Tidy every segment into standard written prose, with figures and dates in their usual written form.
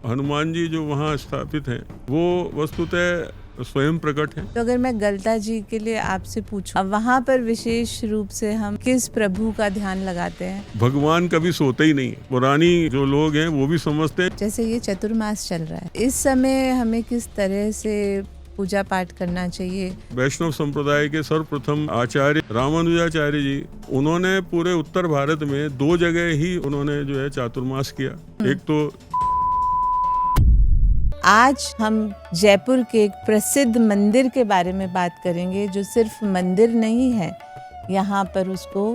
हनुमान जी जो वहाँ स्थापित हैं वो वस्तुतः स्वयं प्रकट हैं। तो अगर मैं गलता जी के लिए आपसे पूछूं, अब वहाँ पर विशेष रूप से हम किस प्रभु का ध्यान लगाते हैं? भगवान कभी सोते ही नहीं। पुरानी जो लोग हैं वो भी समझते हैं। जैसे ये चतुर्मास चल रहा है, इस समय हमें किस तरह से पूजा पाठ करना चाहिए? वैष्णव संप्रदाय के सर्वप्रथम आचार्य रामानुजाचार्य जी, उन्होंने पूरे उत्तर भारत में 2 जगह ही उन्होंने जो है चातुर्मास किया। एक तो आज हम जयपुर के एक प्रसिद्ध मंदिर के बारे में बात करेंगे, जो सिर्फ मंदिर नहीं है, यहाँ पर उसको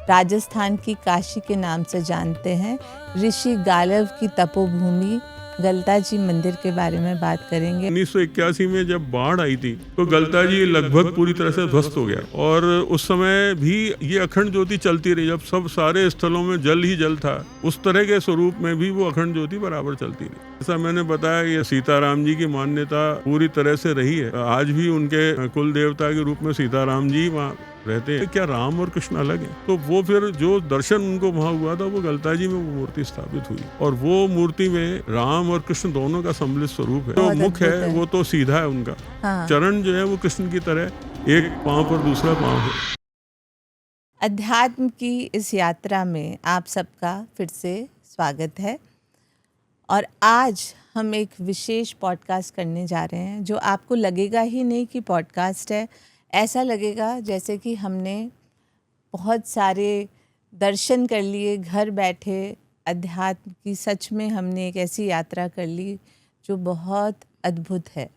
राजस्थान की काशी के नाम से जानते हैं। ऋषि गालव की तपोभूमि गलता जी मंदिर के बारे में बात करेंगे। 1981 में जब बाढ़ आई थी तो गलता जी लगभग पूरी तरह से ध्वस्त हो गया, और उस समय भी ये अखंड ज्योति चलती रही। जब सब सारे स्थलों में जल ही जल था, उस तरह के स्वरूप में भी वो अखंड ज्योति बराबर चलती रही। ऐसा मैंने बताया, ये सीताराम जी की मान्यता पूरी तरह से रही है। आज भी उनके कुल देवता के रूप में सीताराम जी वहाँ रहते हैं। क्या राम और कृष्ण अलग हैं? तो वो फिर जो दर्शन उनको वहाँ हुआ था, वो गलता जी में वो मूर्ति स्थापित हुई, और वो मूर्ति में राम और कृष्ण दोनों का सम्मिलित स्वरूप है। जो मुख है वो तो सीधा है उनका, हाँ। चरण जो है वो कृष्ण की तरह, एक पांव पर दूसरा पांव है। अध्यात्म की इस यात्रा में आप सबका फिर से स्वागत है, और आज हम एक विशेष पॉडकास्ट करने जा रहे हैं, जो आपको लगेगा ही नहीं कि पॉडकास्ट है। ऐसा लगेगा जैसे कि हमने बहुत सारे दर्शन कर लिए घर बैठे। अध्यात्म की सच में हमने एक ऐसी यात्रा कर ली जो बहुत अद्भुत है।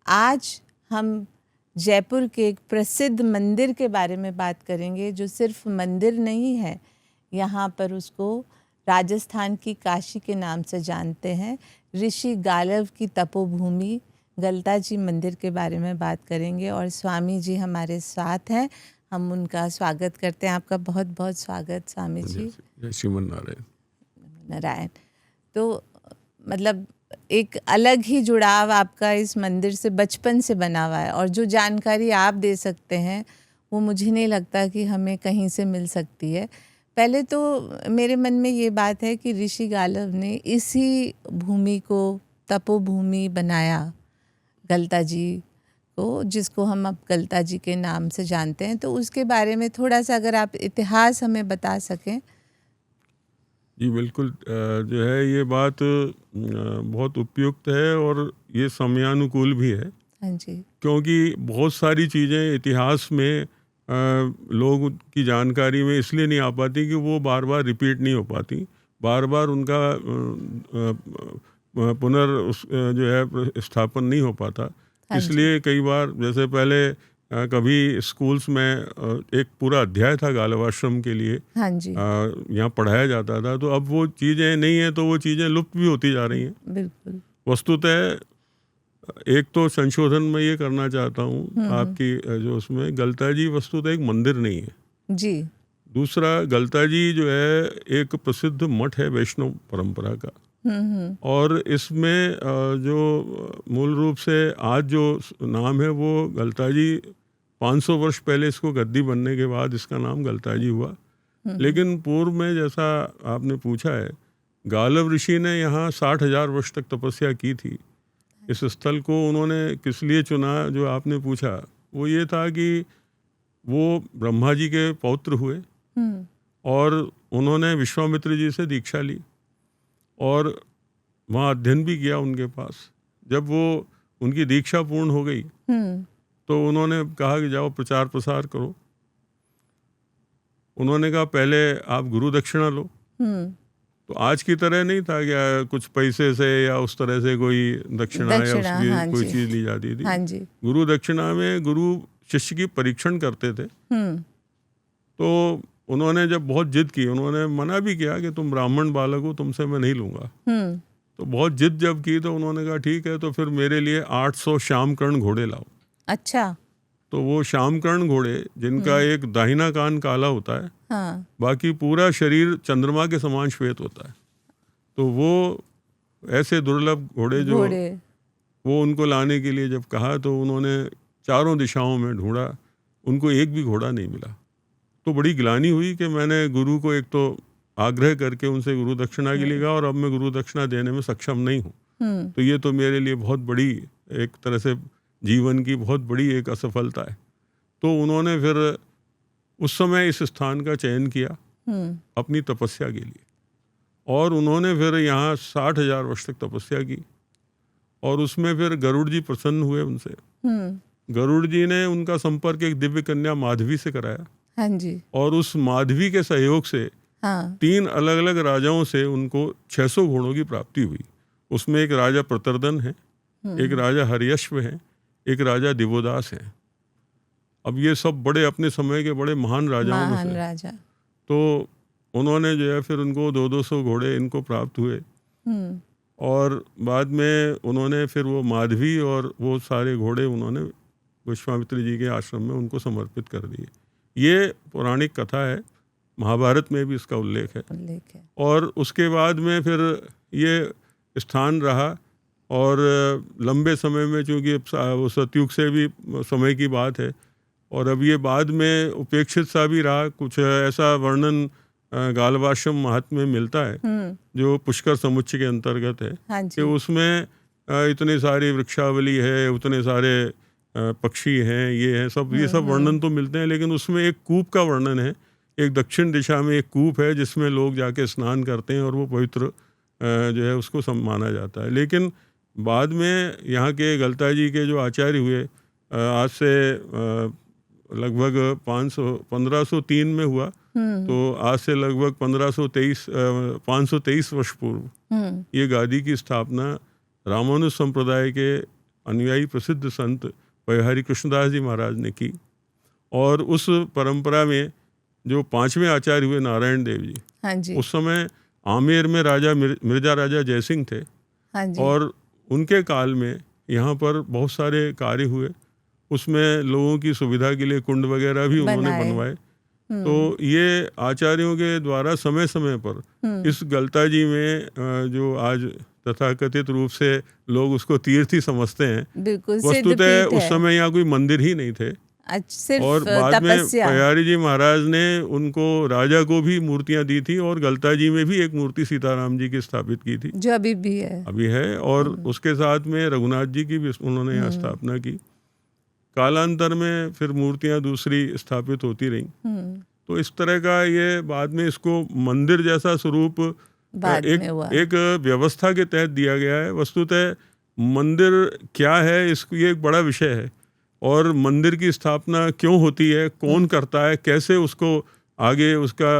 आज हम जयपुर के एक प्रसिद्ध मंदिर के बारे में बात करेंगे, जो सिर्फ मंदिर नहीं है, यहाँ पर उसको राजस्थान की काशी के नाम से जानते हैं। ऋषि गालव की तपोभूमि गलता जी मंदिर के बारे में बात करेंगे, और स्वामी जी हमारे साथ हैं। हम उनका स्वागत करते हैं। आपका बहुत बहुत स्वागत स्वामी जी। श्रीमन नारायण। तो मतलब एक अलग ही जुड़ाव आपका इस मंदिर से बचपन से बना हुआ है, और जो जानकारी आप दे सकते हैं वो मुझे नहीं लगता कि हमें कहीं से मिल सकती है। पहले तो मेरे मन में ये बात है कि ऋषि गालव ने इसी भूमि को तपोभूमि बनाया, गलता जी को, जिसको हम अब गलता जी के नाम से जानते हैं। तो उसके बारे में थोड़ा सा अगर आप इतिहास हमें बता सकें। जी बिल्कुल, जो है ये बात बहुत उपयुक्त है और ये समयानुकूल भी है। हाँ जी। क्योंकि बहुत सारी चीज़ें इतिहास में लोग की जानकारी में इसलिए नहीं आ पाती कि वो बार बार रिपीट नहीं हो पाती, बार बार उनका जो है स्थापन नहीं हो पाता। हाँ, इसलिए कई बार, जैसे पहले कभी स्कूल्स में एक पूरा अध्याय था गालवाश्रम के लिए, हाँ जी, यहाँ पढ़ाया जाता था, तो अब वो चीज़ें नहीं है, तो वो चीज़ें लुप्त भी होती जा रही हैं। बिल्कुल। वस्तुतः एक तो संशोधन में ये करना चाहता हूँ आपकी जो उसमें, गलता जी वस्तुतः एक मंदिर नहीं है जी। दूसरा, गलता जी जो है एक प्रसिद्ध मठ है वैष्णव परंपरा का, और इसमें जो मूल रूप से आज जो नाम है वो गलता जी 500 वर्ष पहले इसको गद्दी बनने के बाद इसका नाम गलता जी हुआ। लेकिन पूर्व में, जैसा आपने पूछा है, गालव ऋषि ने यहाँ 60,000 वर्ष तक तपस्या की थी। इस स्थल को उन्होंने किस लिए चुना, जो आपने पूछा, वो ये था कि वो ब्रह्मा जी के पौत्र हुए और उन्होंने विश्वामित्र जी से दीक्षा ली और वहाँ अध्ययन भी किया उनके पास। जब वो उनकी दीक्षा पूर्ण हो गई तो उन्होंने कहा कि जाओ प्रचार प्रसार करो। उन्होंने कहा पहले आप गुरु दक्षिणा लो। तो आज की तरह नहीं था कि कुछ पैसे से या उस तरह से कोई दक्षिणा या उसकी कोई चीज़ ली जाती थी। हाँ जी। गुरु दक्षिणा में गुरु शिष्य की परीक्षण करते थे। तो उन्होंने जब बहुत जिद की, उन्होंने मना भी किया कि तुम ब्राह्मण बालक हो, तुमसे मैं नहीं लूँगा। तो बहुत जिद जब की तो उन्होंने कहा ठीक है, तो फिर मेरे लिए 800 श्यामकर्ण घोड़े लाओ। अच्छा। तो वो श्यामकर्ण घोड़े, जिनका एक दाहिना कान काला होता है, हाँ, बाकी पूरा शरीर चंद्रमा के समान श्वेत होता है, तो वो ऐसे दुर्लभ घोड़े जो वो उनको लाने के लिए जब कहा तो उन्होंने चारों दिशाओं में ढूंढा, उनको एक भी घोड़ा नहीं मिला। तो बड़ी गिलानी हुई कि मैंने गुरु को एक तो आग्रह करके उनसे गुरु दक्षिणा के लिए कहा, और अब मैं गुरु दक्षिणा देने में सक्षम नहीं हूँ। तो ये तो मेरे लिए बहुत बड़ी, एक तरह से जीवन की बहुत बड़ी एक असफलता है। तो उन्होंने फिर उस समय इस स्थान का चयन किया अपनी तपस्या के लिए, और उन्होंने फिर यहाँ 60,000 वर्ष तक तपस्या की। और उसमें फिर गरुड़ जी प्रसन्न हुए उनसे। गरुड़ जी ने उनका संपर्क एक दिव्य कन्या माधवी से कराया। हाँ जी। और उस माधवी के सहयोग से 3 अलग अलग राजाओं से उनको 600 घोड़ों की प्राप्ति हुई। उसमें एक राजा प्रतर्दन है, एक राजा हर्यश्व है, एक राजा दिवोदास है। अब ये सब बड़े अपने समय के बड़े महान राजाओं में से राजा। तो उन्होंने जो है फिर उनको 200 घोड़े इनको प्राप्त हुए। और बाद में उन्होंने फिर वो माधवी और वो सारे घोड़े उन्होंने विश्वामित्र जी के आश्रम में उनको समर्पित कर दिए। ये पौराणिक कथा है, महाभारत में भी इसका उल्लेख है। और उसके बाद में फिर ये स्थान रहा, और लंबे समय में, चूँकि वो सतयुग से भी समय की बात है, और अब ये बाद में उपेक्षित सा भी रहा। कुछ ऐसा वर्णन गालवाश्रम महात्म्य में मिलता है जो पुष्कर समुच्चय के अंतर्गत है, कि उसमें इतनी सारी वृक्षावली है, उतने सारे पक्षी हैं, ये सब वर्णन तो मिलते हैं, लेकिन उसमें एक कूप का वर्णन है। एक दक्षिण दिशा में एक कूप है जिसमें लोग जाके स्नान करते हैं, और वो पवित्र जो है उसको माना जाता है। लेकिन बाद में यहाँ के गलता जी के जो आचार्य हुए, आज से लगभग 1503 में हुआ, तो आज से लगभग 523 वर्ष पूर्व ये गादी की स्थापना रामानुज संप्रदाय के अनुयायी प्रसिद्ध संत हरि कृष्णदास जी महाराज ने की। और उस परंपरा में जो 5वें आचार्य हुए नारायण देव जी, हाँ जी, उस समय आमेर में राजा मिर्जा राजा जयसिंह थे। हाँ जी। और उनके काल में यहाँ पर बहुत सारे कार्य हुए, उसमें लोगों की सुविधा के लिए कुंड वगैरह भी उन्होंने बनवाए। तो ये आचार्यों के द्वारा समय समय पर इस गलता जी में जो आज तथाकथित रूप से लोग उसको तीर्थ ही समझते हैं, वस्तुतः उस समय यहाँ कोई मंदिर ही नहीं थे। और बाद में पयारी जी महाराज ने उनको राजा को भी मूर्तियां दी थी, और गलता जी में भी एक मूर्ति सीताराम जी की स्थापित की थी, जो अभी है। और उसके साथ में रघुनाथ जी की भी उन्होंने यहाँ स्थापना की। कालांतर में फिर मूर्तियां दूसरी स्थापित होती रहीं। तो इस तरह का ये बाद में इसको मंदिर जैसा स्वरूप एक व्यवस्था के तहत दिया गया है। वस्तुतः मंदिर क्या है, इसको ये एक बड़ा विषय है, और मंदिर की स्थापना क्यों होती है, कौन करता है, कैसे उसको आगे उसका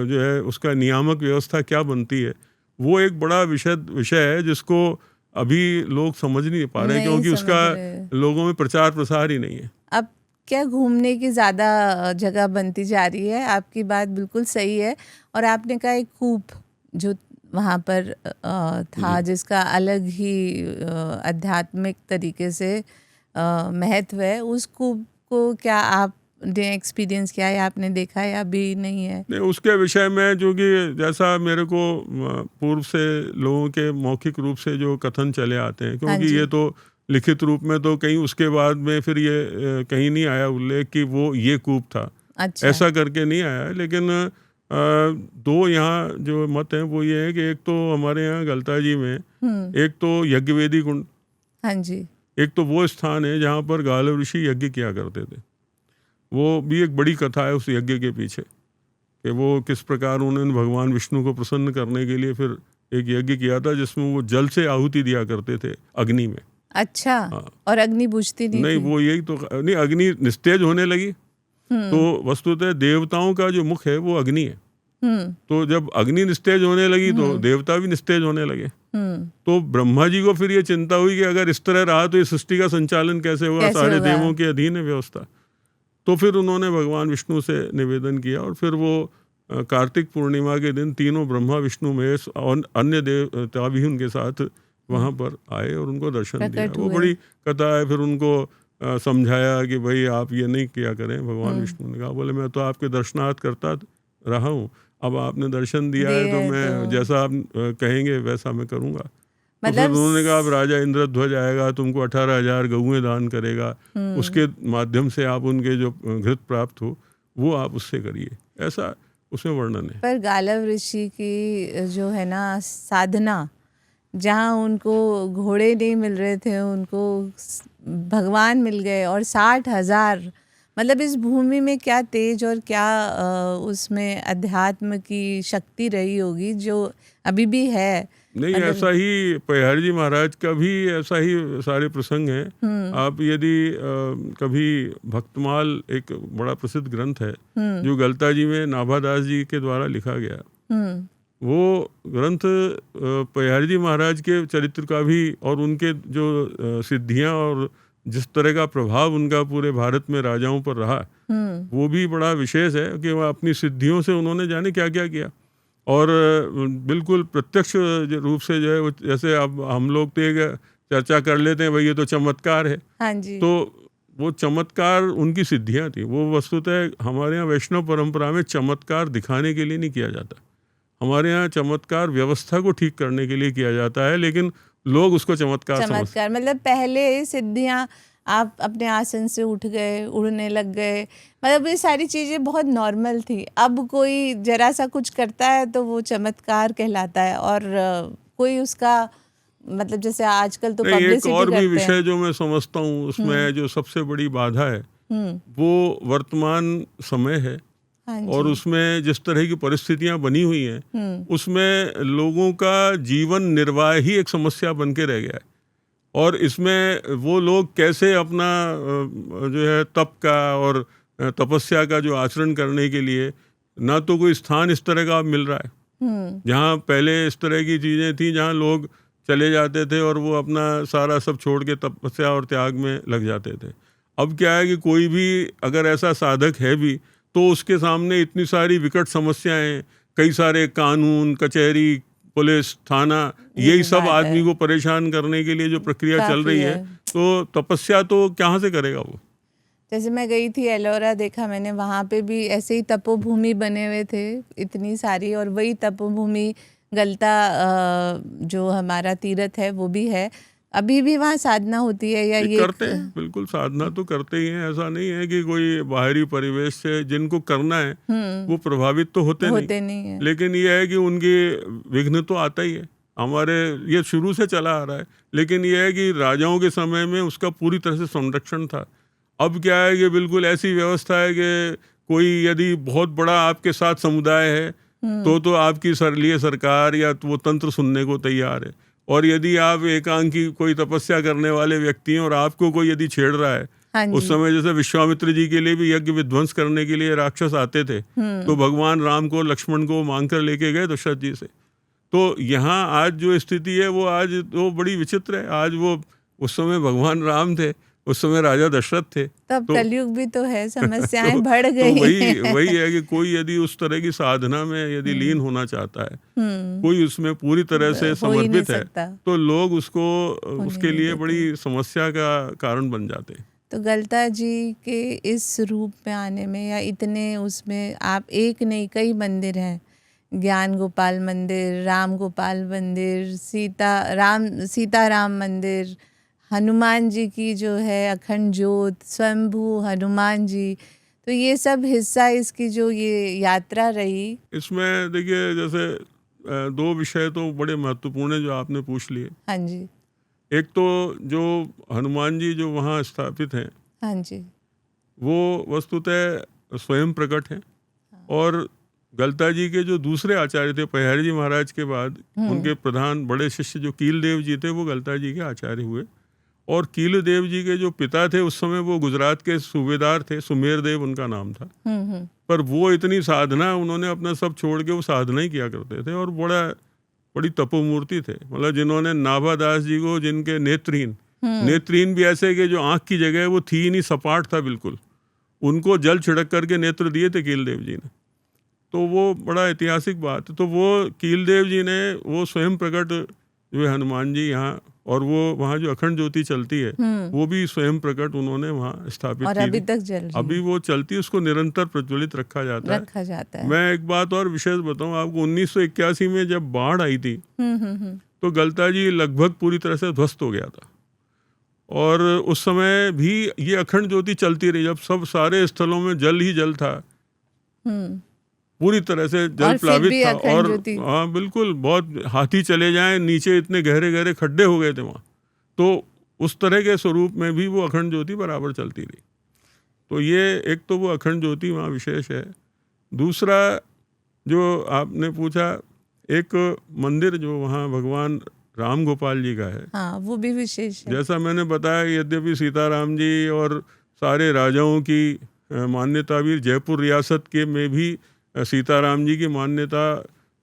जो है उसका नियामक व्यवस्था क्या बनती है, वो एक बड़ा विषय है जिसको अभी लोग समझ नहीं पा रहे हैं, क्योंकि उसका लोगों में प्रचार प्रसार ही नहीं है। अब क्या घूमने की ज़्यादा जगह बनती जा रही है, आपकी बात बिल्कुल सही है। और आपने कहा एक कूप जो वहाँ पर था, जिसका अलग ही आध्यात्मिक तरीके से महत्व है, उस कूप को क्या आपने एक्सपीरियंस किया है, आपने देखा है, अभी नहीं है? नहीं, उसके विषय में जो कि जैसा मेरे को पूर्व से लोगों के मौखिक रूप से जो कथन चले आते हैं, क्योंकि ये तो लिखित रूप में तो कहीं उसके बाद में फिर ये कहीं नहीं आया उल्लेख कि वो ये कूप था। अच्छा। ऐसा करके नहीं आया। लेकिन दो यहाँ जो मत हैं वो ये है कि एक तो हमारे यहाँ गलता जी में एक तो यज्ञवेदी कुंड, हाँ जी, एक तो वो स्थान है जहाँ पर गालव ऋषि यज्ञ किया करते थे। वो भी एक बड़ी कथा है उस यज्ञ के पीछे, कि वो किस प्रकार उन्होंने भगवान विष्णु को प्रसन्न करने के लिए फिर एक यज्ञ किया था, जिसमें वो जल से आहुति दिया करते थे अग्नि में। अच्छा। हाँ। और अग्नि बुझती नहीं वो यही तो नहीं, अग्नि निस्तेज होने लगी। तो वस्तुतः देवताओं का जो मुख है वो अग्नि है। तो जब अग्नि निस्तेज होने लगी तो देवता भी निस्तेज होने लगे। तो ब्रह्मा जी को फिर ये चिंता हुई कि अगर इस तरह रहा तो ये सृष्टि का संचालन कैसे होगा, सारे देवों के अधीन है व्यवस्था। तो फिर उन्होंने भगवान विष्णु से निवेदन किया, और फिर वो कार्तिक पूर्णिमा के दिन तीनों ब्रह्मा विष्णु महेश और अन्य देवता भी उनके साथ वहाँ पर आए और उनको दर्शन दिया। वो बड़ी कथा है। फिर उनको समझाया कि भाई आप ये नहीं किया करें। भगवान विष्णु ने कहा, बोले मैं तो आपके दर्शनार्थ करता रहा हूँ, अब आपने दर्शन दिया है तो मैं जैसा आप कहेंगे वैसा मैं करूँगा। तो फिर उन्होंने कहा, अब राजा इंद्रध्वज आएगा, तुमको 18,000 गऊएं दान करेगा, उसके माध्यम से आप उनके जो घृत प्राप्त हो वो आप उससे करिए। ऐसा उसमें वर्णन है। पर गालव ऋषि की जो है ना साधना, जहाँ उनको घोड़े नहीं मिल रहे थे, उनको भगवान मिल गए, और 60,000, मतलब इस भूमि में क्या तेज और क्या उसमें अध्यात्म की शक्ति रही होगी जो अभी भी है। नहीं, मतलब ऐसा ही पयहारी जी महाराज का भी ऐसा ही सारे प्रसंग हैं। आप यदि कभी भक्तमाल एक बड़ा प्रसिद्ध ग्रंथ है जो गलता जी में नाभादास जी के द्वारा लिखा गया, वो ग्रंथ पयहारी जी महाराज के चरित्र का भी और उनके जो सिद्धियां और जिस तरह का प्रभाव उनका पूरे भारत में राजाओं पर रहा, वो भी बड़ा विशेष है कि वह अपनी सिद्धियों से उन्होंने जाने क्या क्या किया। और बिल्कुल प्रत्यक्ष रूप से जो है वो, जैसे अब हम लोग तो एक चर्चा कर लेते हैं भाई ये तो चमत्कार है, हाँ जी, तो वो चमत्कार उनकी सिद्धियां थी। वो वस्तुतः हमारे यहाँ वैष्णव परंपरा में चमत्कार दिखाने के लिए नहीं किया जाता। हमारे यहाँ चमत्कार व्यवस्था को ठीक करने के लिए किया जाता है, लेकिन लोग उसको चमत्कार चमत्कार मतलब पहले सिद्धियां, आप अपने आसन से उठ गए, उड़ने लग गए, मतलब ये सारी चीज़ें बहुत नॉर्मल थी। अब कोई जरा सा कुछ करता है तो वो चमत्कार कहलाता है, और कोई उसका मतलब जैसे आजकल तो नहीं। एक पब्लिसिटी और भी करते विषय हैं। जो मैं समझता हूँ उसमें जो सबसे बड़ी बाधा है वो वर्तमान समय है, हाँ और जी, उसमें जिस तरह की परिस्थितियां बनी हुई हैं उसमें लोगों का जीवन निर्वाह ही एक समस्या बन के रह गया है। और इसमें वो लोग कैसे अपना जो है तप का और तपस्या का जो आचरण करने के लिए, ना तो कोई स्थान इस तरह का अब मिल रहा है जहाँ पहले इस तरह की चीज़ें थी जहाँ लोग चले जाते थे और वो अपना सारा सब छोड़ के तपस्या और त्याग में लग जाते थे। अब क्या है कि कोई भी अगर ऐसा साधक है भी तो उसके सामने इतनी सारी विकट समस्याएं, कई सारे कानून, कचहरी, पुलिस, थाना, यही सब बात आदमी है। को परेशान करने के लिए जो प्रक्रिया चल काफी रही है, है। तो तपस्या तो कहाँ से करेगा वो। जैसे मैं गई थी एलोरा, देखा मैंने, वहाँ पे भी ऐसे ही तपोभूमि बने हुए थे इतनी सारी, और वही तपोभूमि गलता जो हमारा तीर्थ है वो भी है, अभी भी वहाँ साधना होती है। या ये करते हैं, बिल्कुल साधना तो करते ही हैं। ऐसा नहीं है कि कोई बाहरी परिवेश से जिनको करना है वो प्रभावित तो होते नहीं है। लेकिन ये है कि उनकी विघ्न तो आता ही है। हमारे ये शुरू से चला आ रहा है, लेकिन ये है कि राजाओं के समय में उसका पूरी तरह से संरक्षण था। अब क्या है कि बिल्कुल ऐसी व्यवस्था है कि कोई यदि बहुत बड़ा आपके साथ समुदाय है तो आपकी लिए सरकार या तो वो तंत्र सुनने को तैयार है। और यदि आप एकांकी कोई तपस्या करने वाले व्यक्ति हैं और आपको कोई यदि छेड़ रहा है, हाँ उस जी, समय जैसे विश्वामित्र जी के लिए भी यज्ञ विध्वंस करने के लिए राक्षस आते थे, तो भगवान राम को, लक्ष्मण को मांग कर लेके गए दशरथ जी से। तो यहाँ आज जो स्थिति है वो आज तो बड़ी विचित्र है। आज वो, उस समय भगवान राम थे, उस समय राजा दशरथ थे, तब तो कलयुग भी तो है, समस्याएं बढ़ तो गई वही है कि कोई यदि उस तरह की साधना में यदि लीन होना चाहता है, कोई उसमें पूरी तरह से हो ही नहीं समर्पित है, सकता। तो लोग उसको उसके नहीं लिए देते। बड़ी समस्या का कारण बन जाते हैं। तो गलता जी के इस रूप में आने में, या इतने उसमें, आप एक नहीं कई मंदिर हैं, ज्ञान गोपाल मंदिर, राम गोपाल मंदिर, सीताराम मंदिर, हनुमान जी की जो है अखंड ज्योत, स्वयंभू हनुमान जी, तो ये सब हिस्सा इसकी जो ये यात्रा रही। इसमें देखिए, जैसे दो विषय तो बड़े महत्वपूर्ण है जो आपने पूछ लिए। हाँ जी, एक तो जो हनुमान जी जो वहाँ स्थापित हैं हाँ जी, वो वस्तुतः स्वयं प्रकट हैं, और गलता जी के जो दूसरे आचार्य थे पयहारी जी महाराज के बाद, उनके प्रधान बड़े शिष्य जो कील देव जी थे वो गलता जी के आचार्य हुए। और कील देव जी के जो पिता थे उस समय वो गुजरात के सूबेदार थे, सुमेर देव उनका नाम था। पर वो इतनी साधना, उन्होंने अपना सब छोड़ के वो साधना ही किया करते थे, और बड़ी तपोमूर्ति थे। मतलब जिन्होंने नाभादास जी को, जिनके नेत्रहीन भी ऐसे कि जो आंख की जगह वो थी नहीं, सपाट था बिल्कुल, उनको जल छिड़क करके नेत्र दिए थे कील देव जी ने। तो वो बड़ा ऐतिहासिक बात है। तो वो कील देव जी ने वो स्वयं प्रकट जो है हनुमान जी यहाँ, और वो वहाँ जो अखंड ज्योति चलती है वो भी स्वयं प्रकट उन्होंने वहाँ स्थापित और की। अभी तक जल रही है। अभी वो चलती है, उसको निरंतर प्रज्वलित रखा जाता है। मैं एक बात और विशेष बताऊं आपको, 1981 में जब बाढ़ आई थी तो गलता जी लगभग पूरी तरह से ध्वस्त हो गया था, और उस समय भी ये अखंड ज्योति चलती रही, जब सब सारे स्थलों में जल ही जल था। पूरी तरह से जल और फिर प्लावित भी था। अखंड और ज्योति। हाँ बिल्कुल, बहुत हाथी चले जाएं नीचे, इतने गहरे गहरे खड्डे हो गए थे वहाँ, तो उस तरह के स्वरूप में भी वो अखंड ज्योति बराबर चलती रही। तो ये एक तो वो अखंड ज्योति वहाँ विशेष है। दूसरा जो आपने पूछा, एक मंदिर जो वहाँ भगवान राम गोपाल जी का है, हाँ, वो भी विशेष है। जैसा मैंने बताया, यद्यपि सीताराम जी और सारे राजाओं की मान्यता भी, जयपुर रियासत के में भी सीताराम जी की मान्यता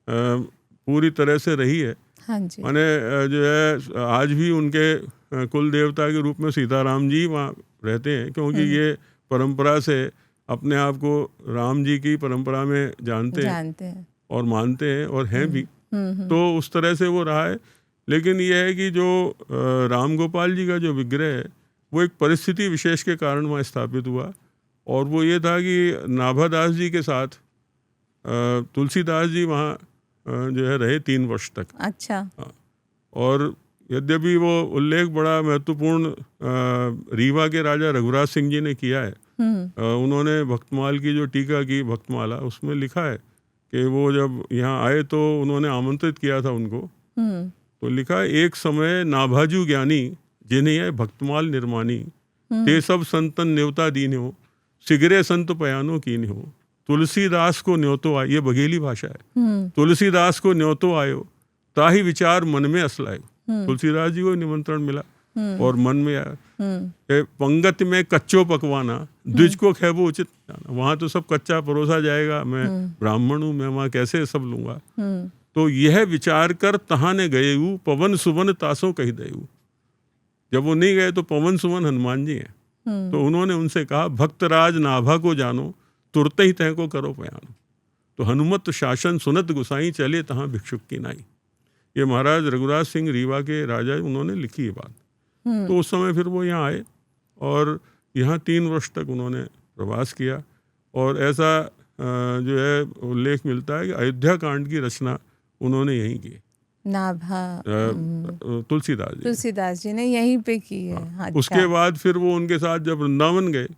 पूरी तरह से रही है। हाँ जी। माने जो है आज भी उनके कुल देवता के रूप में सीताराम जी वहाँ रहते हैं, क्योंकि ये परंपरा से अपने आप को राम जी की परंपरा में जानते हैं और मानते हैं और हैं भी। तो उस तरह से वो रहा है। लेकिन ये है कि जो राम गोपाल जी का जो विग्रह है वो एक परिस्थिति विशेष के कारण वहाँ स्थापित हुआ, और वो ये था कि नाभादास जी के साथ तुलसीदास जी वहाँ जो है रहे 3 वर्ष तक। अच्छा। और यद्यपि वो उल्लेख बड़ा महत्वपूर्ण रीवा के राजा रघुराज सिंह जी ने किया है। उन्होंने भक्तमाल की जो टीका की, भक्तमाला, उसमें लिखा है कि वो जब यहाँ आए तो उन्होंने आमंत्रित किया था उनको। तो लिखा है, एक समय नाभाजू ज्ञानी जिन्हें है भक्तमाल निर्मानी, ते सब संतन न्योता दीन हो, सिगरे संत पयानो कीन हो, तुलसीदास को न्योतो आयो। ये बघेली भाषा है। तुलसीदास को न्योतो आयो, ताही विचार मन में असलायो। तुलसीदास जी को निमंत्रण मिला और मन में आया, पंगत में कच्चो पकवाना, द्विज को खेबो उचित जाना। वहाँ तो सब कच्चा परोसा जाएगा, मैं ब्राह्मण हूँ, मैं वहाँ कैसे सब लूंगा। तो यह विचार कर तहाँ ने गए हूँ, पवन सुवन तासों कही दे। जब वो नहीं गए तो पवन सुवन हनुमान जी हैं। तो उन्होंने उनसे कहा, भक्तराज नाभा को जानो, तुरते ही तह को करो पयानो। तो हनुमत शासन सुनत गुसाई, चले तहाँ भिक्षुक की नाई। ये महाराज रघुराज सिंह रीवा के राजा, उन्होंने लिखी ये बात। तो उस समय फिर वो यहाँ आए और यहाँ 3 वर्ष तक उन्होंने प्रवास किया। और ऐसा जो है उल्लेख मिलता है कि अयोध्या कांड की रचना उन्होंने यहीं की। नाभा तुलसीदास जी ने यहीं पे की है। हाँ। अच्छा। उसके बाद फिर वो उनके साथ जब वृंदावन गए,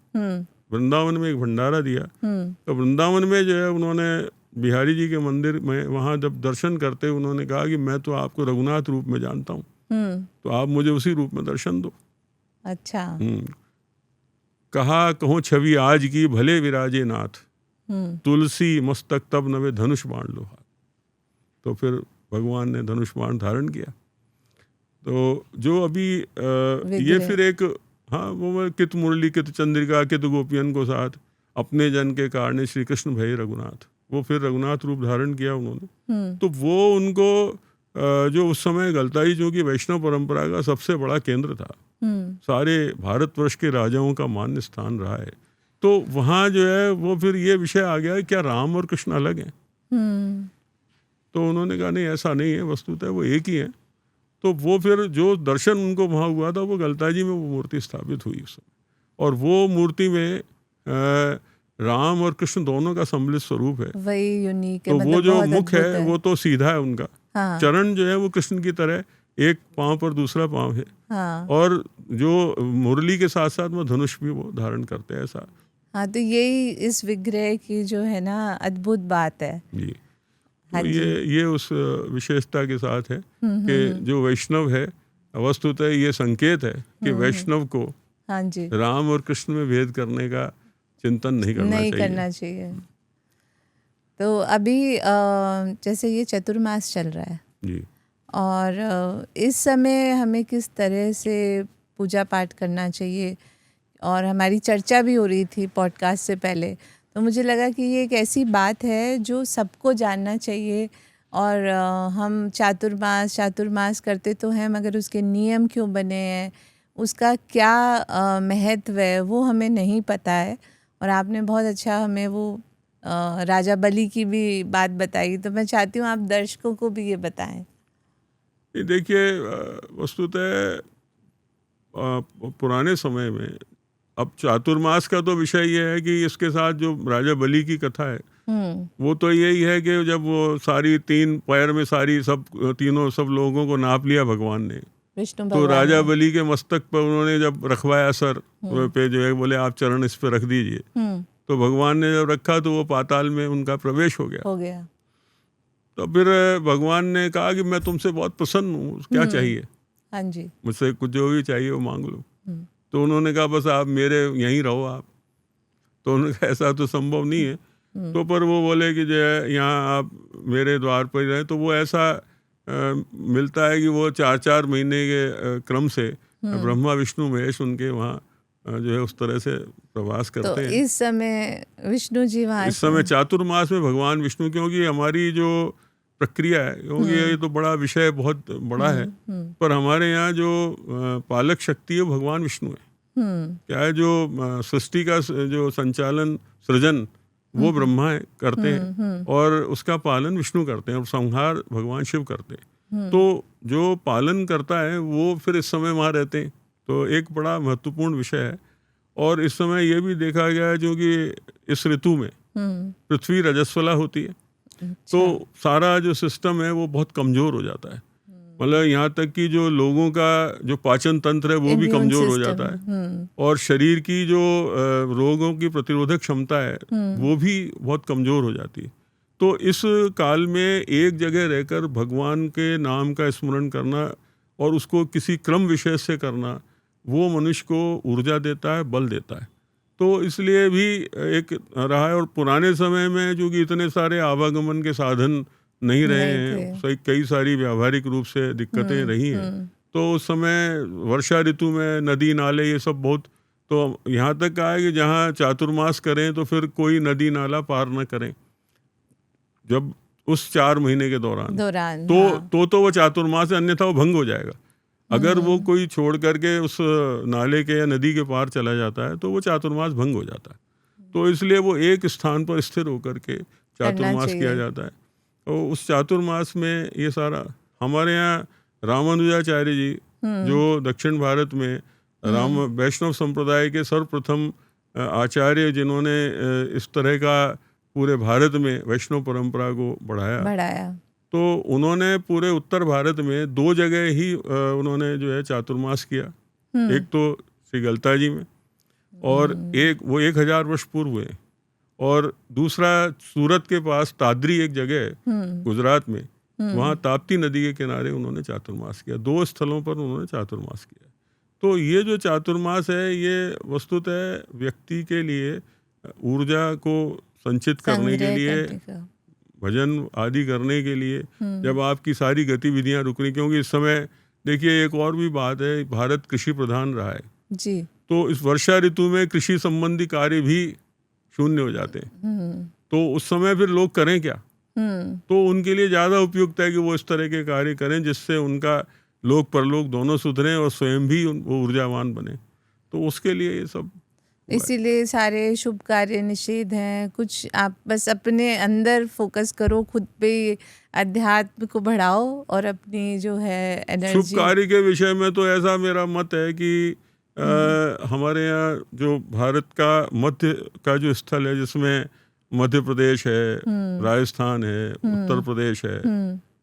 वृंदावन में एक भंडारा दिया, तो वृंदावन में जो है उन्होंने बिहारी जी के मंदिर में वहाँ जब दर्शन करते उन्होंने कहा कि मैं तो आपको रघुनाथ रूप में जानता हूँ, तो आप मुझे उसी रूप में दर्शन दो। अच्छा। कहा कहो छवि आज की भले विराजे नाथ, तुलसी मस्तक तब नवे धनुष बाण लो हाथ। तो फिर भगवान ने धनुष बाण धारण किया। तो जो अभी ये फिर एक, हाँ, वो कित मुरली कित चंद्रिका कित गोपियन को साथ, अपने जन के कारण श्री कृष्ण भय रघुनाथ, वो फिर रघुनाथ रूप धारण किया उन्होंने। तो वो उनको जो उस समय गलताई जो कि वैष्णव परंपरा का सबसे बड़ा केंद्र था, सारे भारतवर्ष के राजाओं का मान्य स्थान रहा है। तो वहाँ जो है वो फिर ये विषय आ गया है, क्या राम और कृष्ण अलग हैं? तो उन्होंने कहा नहीं, ऐसा नहीं है, वस्तुतः वो एक ही है। तो वो फिर जो दर्शन उनको वहाँ हुआ था, वो गलताजी में वो मूर्ति स्थापित हुई उस समय, और वो मूर्ति में राम और कृष्ण दोनों का सम्मिलित स्वरूप है। वही यूनिक तो मतलब वो जो मुख है वो तो सीधा है उनका। हाँ। चरण जो है वो कृष्ण की तरह एक पांव पर दूसरा पांव है। हाँ। और जो मुरली के साथ साथ वो धनुष भी वो धारण करते हैं ऐसा। हाँ, तो यही इस विग्रह की जो है ना अद्भुत बात है जी। हाँ तो जी। ये उस विशेषता के साथ है कि जो वैष्णव है, वस्तुतः ये संकेत है कि वैष्णव को हाँ जी राम और कृष्ण में भेद करने का चिंतन नहीं करना चाहिए। तो अभी जैसे ये चतुर्मास चल रहा है जी, और इस समय हमें किस तरह से पूजा पाठ करना चाहिए, और हमारी चर्चा भी हो रही थी पॉडकास्ट से पहले, तो मुझे लगा कि ये एक ऐसी बात है जो सबको जानना चाहिए। और हम चातुर्मास करते तो हैं, मगर उसके नियम क्यों बने हैं, उसका क्या महत्व है, वो हमें नहीं पता है। और आपने बहुत अच्छा हमें वो राजा बलि की भी बात बताई, तो मैं चाहती हूँ आप दर्शकों को भी ये बताएं। देखिए वस्तुतः पुराने समय में, अब चातुर्मास का तो विषय ये है कि इसके साथ जो राजा बलि की कथा है वो तो यही है कि जब वो सारी 3 पैर में सारी सब लोगों को नाप लिया भगवान ने, तो राजा बलि के मस्तक पर उन्होंने जब रखवाया सर पे, जो है बोले आप चरण इस पे रख दीजिए, तो भगवान ने जब रखा तो वो पाताल में उनका प्रवेश हो गया। तो फिर भगवान ने कहा कि मैं तुमसे बहुत प्रसन्न हूँ, क्या चाहिए? हाँ जी। मुझसे कुछ जो भी चाहिए वो मांग लो। तो उन्होंने कहा बस आप मेरे यहीं रहो आप। तो उन्होंने कहा ऐसा तो संभव नहीं है। तो पर वो बोले कि जो है यहाँ आप मेरे द्वार पर ही रहे। तो वो ऐसा मिलता है कि वो 4-4 महीने के क्रम से ब्रह्मा विष्णु महेश उनके वहाँ जो है उस तरह से प्रवास करते हैं। इस समय विष्णु जी वहाँ, इस समय चातुर्मास में भगवान विष्णु, क्योंकि हमारी जो प्रक्रिया है, क्योंकि ये तो बड़ा विषय बहुत बड़ा है, पर हमारे यहाँ जो पालक शक्ति है भगवान विष्णु है। क्या है, जो सृष्टि का जो संचालन सृजन वो ब्रह्मा है करते हैं और उसका पालन विष्णु करते हैं और संहार भगवान शिव करते हैं। तो जो पालन करता है वो फिर इस समय वहाँ रहते हैं। तो एक बड़ा महत्वपूर्ण विषय है। और इस समय ये भी देखा गया है क्योंकि इस ऋतु में पृथ्वी रजस्वला होती है, तो सारा जो सिस्टम है वो बहुत कमज़ोर हो जाता है। मतलब यहाँ तक कि जो लोगों का जो पाचन तंत्र है वो भी कमज़ोर हो जाता है और शरीर की जो रोगों की प्रतिरोधक क्षमता है वो भी बहुत कमज़ोर हो जाती है। तो इस काल में एक जगह रहकर भगवान के नाम का स्मरण करना और उसको किसी क्रम विशेष से करना, वो मनुष्य को ऊर्जा देता है, बल देता है। तो इसलिए भी एक रहा है। और पुराने समय में जो कि इतने सारे आवागमन के साधन नहीं रहे हैं, कई सारी व्यावहारिक रूप से दिक्कतें रही हैं, तो उस समय वर्षा ऋतु में नदी नाले ये सब बहुत, तो यहाँ तक कहा है कि जहाँ चातुर्मास करें तो फिर कोई नदी नाला पार न करें जब उस 4 महीने के दौरान तो वो चातुर्मास है, अन्यथा वो भंग हो जाएगा। अगर वो कोई छोड़ करके उस नाले के या नदी के पार चला जाता है तो वो चातुर्मास भंग हो जाता है। तो इसलिए वो एक स्थान पर स्थिर होकर के चातुर्मास किया जाता है। तो उस चातुर्मास में ये सारा हमारे यहाँ रामानुजाचार्य जी जो दक्षिण भारत में राम वैष्णव संप्रदाय के सर्वप्रथम आचार्य, जिन्होंने इस तरह का पूरे भारत में वैष्णव परंपरा को बढ़ाया, तो उन्होंने पूरे उत्तर भारत में 2 जगह ही उन्होंने जो है चातुर्मास किया। एक तो श्री गलता जी में और एक वो 1000 वर्ष पूर्व हुए, और दूसरा सूरत के पास तादरी एक जगह है गुजरात में, वहाँ ताप्ती नदी के किनारे उन्होंने चातुर्मास किया। 2 स्थलों पर उन्होंने चातुर्मास किया। तो ये जो चातुर्मास है ये वस्तुतः व्यक्ति के लिए ऊर्जा को संचित करने के लिए, भजन आदि करने के लिए, जब आपकी सारी गतिविधियां रुक रही, क्योंकि इस समय देखिए एक और भी बात है, भारत कृषि प्रधान रहा है जी, तो इस वर्षा ऋतु में कृषि संबंधी कार्य भी शून्य हो जाते हैं। तो उस समय फिर लोग करें क्या? तो उनके लिए ज़्यादा उपयुक्त है कि वो इस तरह के कार्य करें जिससे उनका लोक परलोक दोनों सुधरें और स्वयं भी वो ऊर्जावान बने। तो उसके लिए ये सब, इसीलिए सारे शुभ कार्य निषेध हैं। कुछ आप बस अपने अंदर फोकस करो, खुद पे अध्यात्म को बढ़ाओ और अपनी जो है एनर्जी। शुभ कार्य के विषय में तो ऐसा मेरा मत है कि हमारे यहाँ जो भारत का मध्य का जो स्थल है, जिसमें मध्य प्रदेश है, राजस्थान है, उत्तर प्रदेश है,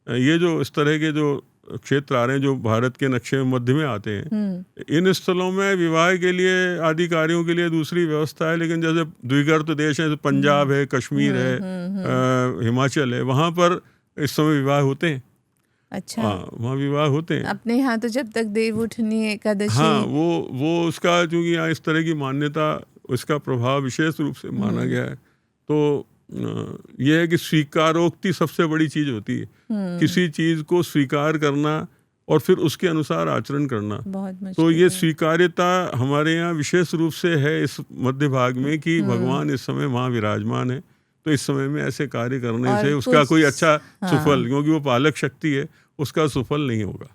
ये जो इस तरह के जो क्षेत्र आ रहे हैं जो भारत के नक्शे में मध्य में आते हैं, इन स्थलों में विवाह के लिए आदि कार्यों के लिए दूसरी व्यवस्था है। लेकिन जैसे द्विगर्त देश है, पंजाब है, कश्मीर है, हिमाचल है, वहाँ पर इस समय विवाह होते हैं। अच्छा, हाँ, वहाँ विवाह होते हैं। अपने यहाँ तो जब तक देव उठनी एकादशी, हाँ, वो उसका चूंकि यहाँ इस तरह की मान्यता, उसका प्रभाव विशेष रूप से माना गया है। तो यह है कि स्वीकारोक्ति सबसे बड़ी चीज होती है, किसी चीज को स्वीकार करना और फिर उसके अनुसार आचरण करना। तो ये स्वीकार्यता हमारे यहाँ विशेष रूप से है इस मध्य भाग में कि भगवान इस समय वहाँ विराजमान है, तो इस समय में ऐसे कार्य करने से उसका कोई अच्छा सुफल, क्योंकि वो पालक शक्ति है, उसका सुफल नहीं होगा।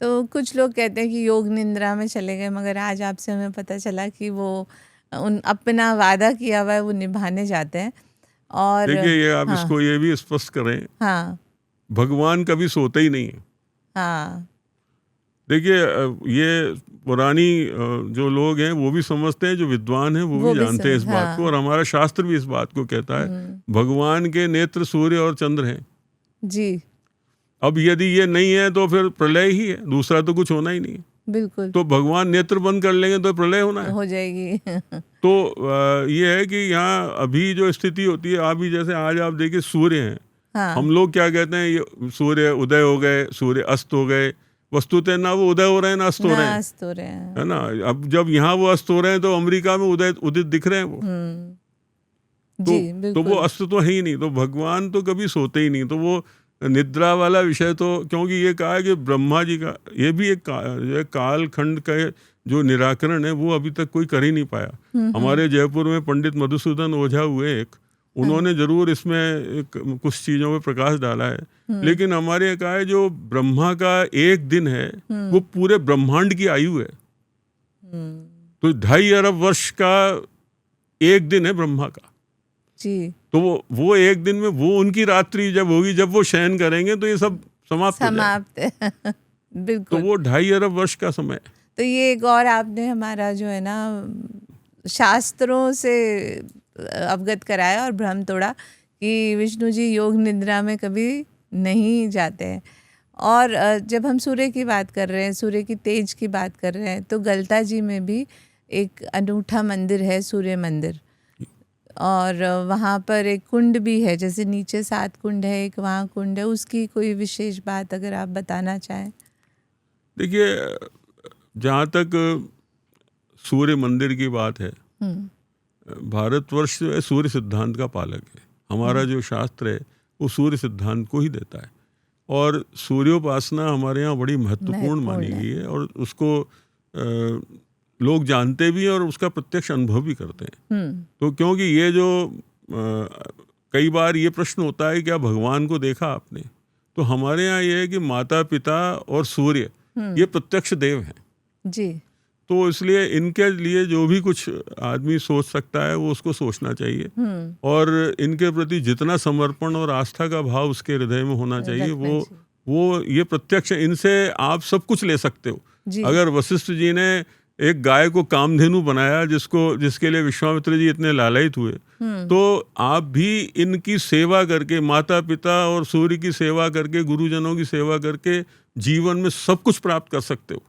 तो कुछ लोग कहते हैं कि योग निद्रा में चले गए, मगर आज आपसे हमें पता चला कि वो अपना वादा किया हुआ है वो निभाने जाते हैं। और देखिए ये आप इसको ये भी स्पष्ट करें, भगवान कभी सोते ही नहीं है। देखिए ये पुरानी जो लोग हैं वो भी समझते हैं, जो विद्वान हैं वो भी जानते हैं इस बात को, और हमारा शास्त्र भी इस बात को कहता है, भगवान के नेत्र सूर्य और चंद्र हैं जी। अब यदि ये नहीं है तो फिर प्रलय ही है, दूसरा तो कुछ होना ही नहीं है। बिल्कुल तो भगवान नेत्र बंद कर लेंगे तो प्रलय होना है, हो जाएगी। तो ये है कि यहाँ अभी जो स्थिति होती है, अभी जैसे आज आप देखिए सूर्य हैं, हाँ हम लोग क्या कहते हैं, ये सूर्य उदय हो गए, सूर्य अस्त हो गए, वस्तुतः ना वो उदय हो रहे हैं ना अस्त हो रहे हैं, नास्त हो रहे हैं। है ना। अब जब यहाँ वो अस्त हो रहे हैं तो अमेरिका में उदित दिख रहे हैं वो, जी तो बिल्कुल। वो अस्त तो है ही नहीं। तो भगवान तो कभी सोते ही नहीं, तो वो निद्रा वाला विषय, तो क्योंकि ये कहा है कि ब्रह्मा जी का ये भी एक काल खंड का जो निराकरण है वो अभी तक कोई कर ही नहीं पाया। हमारे जयपुर में पंडित मधुसूदन ओझा हुए एक, उन्होंने जरूर इसमें कुछ चीजों में प्रकाश डाला है, लेकिन हमारे यहाँ कहा है जो ब्रह्मा का एक दिन है वो पूरे ब्रह्मांड की आयु है। तो 2.5 अरब वर्ष का एक दिन है ब्रह्मा का जी। तो वो एक दिन में वो उनकी रात्रि जब होगी, जब वो शयन करेंगे तो ये सब समाप्त हो जाएगा। है। बिल्कुल। तो वो 2.5 अरब वर्ष का समय है। तो ये एक और आपने हमारा जो है ना शास्त्रों से अवगत कराया और भ्रम तोड़ा कि विष्णु जी योग निद्रा में कभी नहीं जाते हैं। और जब हम सूर्य की बात कर रहे हैं, सूर्य की तेज की बात कर रहे हैं, तो गलता जी में भी एक अनूठा मंदिर है, सूर्य मंदिर, और वहाँ पर एक कुंड भी है, जैसे नीचे 7 कुंड है, एक वहाँ कुंड है, उसकी कोई विशेष बात अगर आप बताना चाहें। देखिए, जहाँ तक सूर्य मंदिर की बात है, भारतवर्ष जो है सूर्य सिद्धांत का पालक है। हमारा जो शास्त्र है वो सूर्य सिद्धांत को ही देता है, और सूर्योपासना हमारे यहाँ बड़ी महत्वपूर्ण मानी गई है, और उसको लोग जानते भी हैं और उसका प्रत्यक्ष अनुभव भी करते हैं। तो क्योंकि ये जो कई बार ये प्रश्न होता है क्या भगवान को देखा आपने, तो हमारे यहाँ ये है कि माता पिता और सूर्य ये प्रत्यक्ष देव हैं जी। तो इसलिए इनके लिए जो भी कुछ आदमी सोच सकता है वो उसको सोचना चाहिए, और इनके प्रति जितना समर्पण और आस्था का भाव उसके हृदय में होना चाहिए, वो ये प्रत्यक्ष, इनसे आप सब कुछ ले सकते हो। अगर वशिष्ठ जी ने एक गाय को कामधेनु बनाया जिसके लिए विश्वामित्र जी इतने लालायित हुए, तो आप भी इनकी सेवा करके, माता पिता और सूर्य की सेवा करके, गुरुजनों की सेवा करके जीवन में सब कुछ प्राप्त कर सकते हो,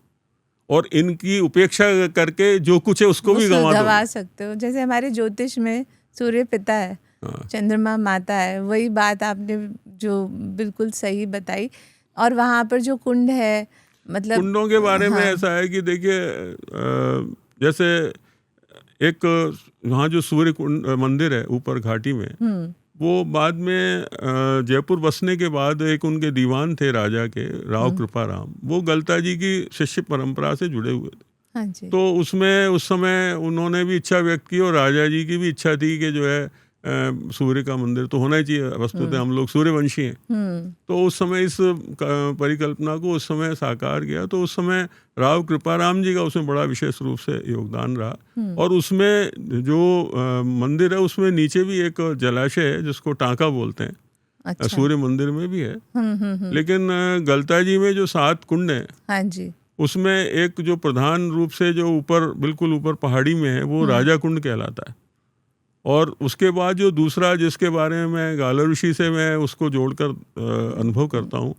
और इनकी उपेक्षा करके जो कुछ है उसको भी गंवा सकते हो। जैसे हमारे ज्योतिष में सूर्य पिता है, चंद्रमा माता है, वही बात आपने जो बिल्कुल सही बताई। और वहाँ पर जो कुंड है, मतलब कुंडों के बारे में ऐसा है कि देखिए, जैसे एक वहाँ जो सूर्य कुंड मंदिर है ऊपर घाटी में, वो बाद में जयपुर बसने के बाद एक उनके दीवान थे राजा के, राव कृपाराम, वो गलता जी की शिष्य परंपरा से जुड़े हुए थे। हाँ जी। तो उसमें उस समय उन्होंने भी इच्छा व्यक्त की, और राजा जी की भी इच्छा थी कि जो है सूर्य का मंदिर तो होना ही चाहिए, वस्तुतः हम लोग सूर्यवंशी हैं। तो उस समय इस परिकल्पना को उस समय साकार किया। तो उस समय राव कृपाराम जी का उसमें बड़ा विशेष रूप से योगदान रहा, और उसमें जो मंदिर है उसमें नीचे भी एक जलाशय है जिसको टांका बोलते हैं। अच्छा। सूर्य मंदिर में भी है। लेकिन गलता जी में जो 7 कुंड हैं, हाँ जी, उसमें एक जो प्रधान रूप से जो ऊपर बिल्कुल ऊपर पहाड़ी में है वो राजा कुंड कहलाता है, और उसके बाद जो दूसरा जिसके बारे में मैं गालर ऋषि से मैं उसको जोड़कर अनुभव करता हूँ,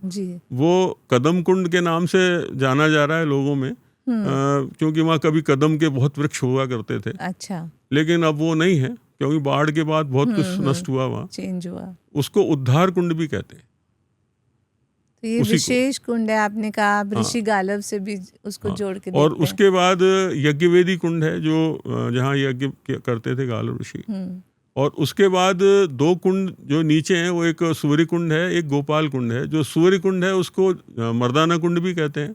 वो कदम कुंड के नाम से जाना जा रहा है लोगों में, क्योंकि वहाँ कभी कदम के बहुत वृक्ष हुआ करते थे। अच्छा। लेकिन अब वो नहीं है, क्योंकि बाढ़ के बाद बहुत कुछ नष्ट हुआ, वहाँ चेंज हुआ। उसको उद्धार कुंड भी कहते हैं। तो ये विशेष कुंड है, आपने कहा आप ऋषि गालव से भी उसको जोड़ के और उसके बाद यज्ञवेदी कुंड है जो जहाँ यज्ञ करते थे गालव ऋषि, और उसके बाद 2 कुंड जो नीचे हैं वो एक सूर्य कुंड है, एक गोपाल कुंड है। जो सूर्य कुंड है उसको मर्दाना कुंड भी कहते हैं,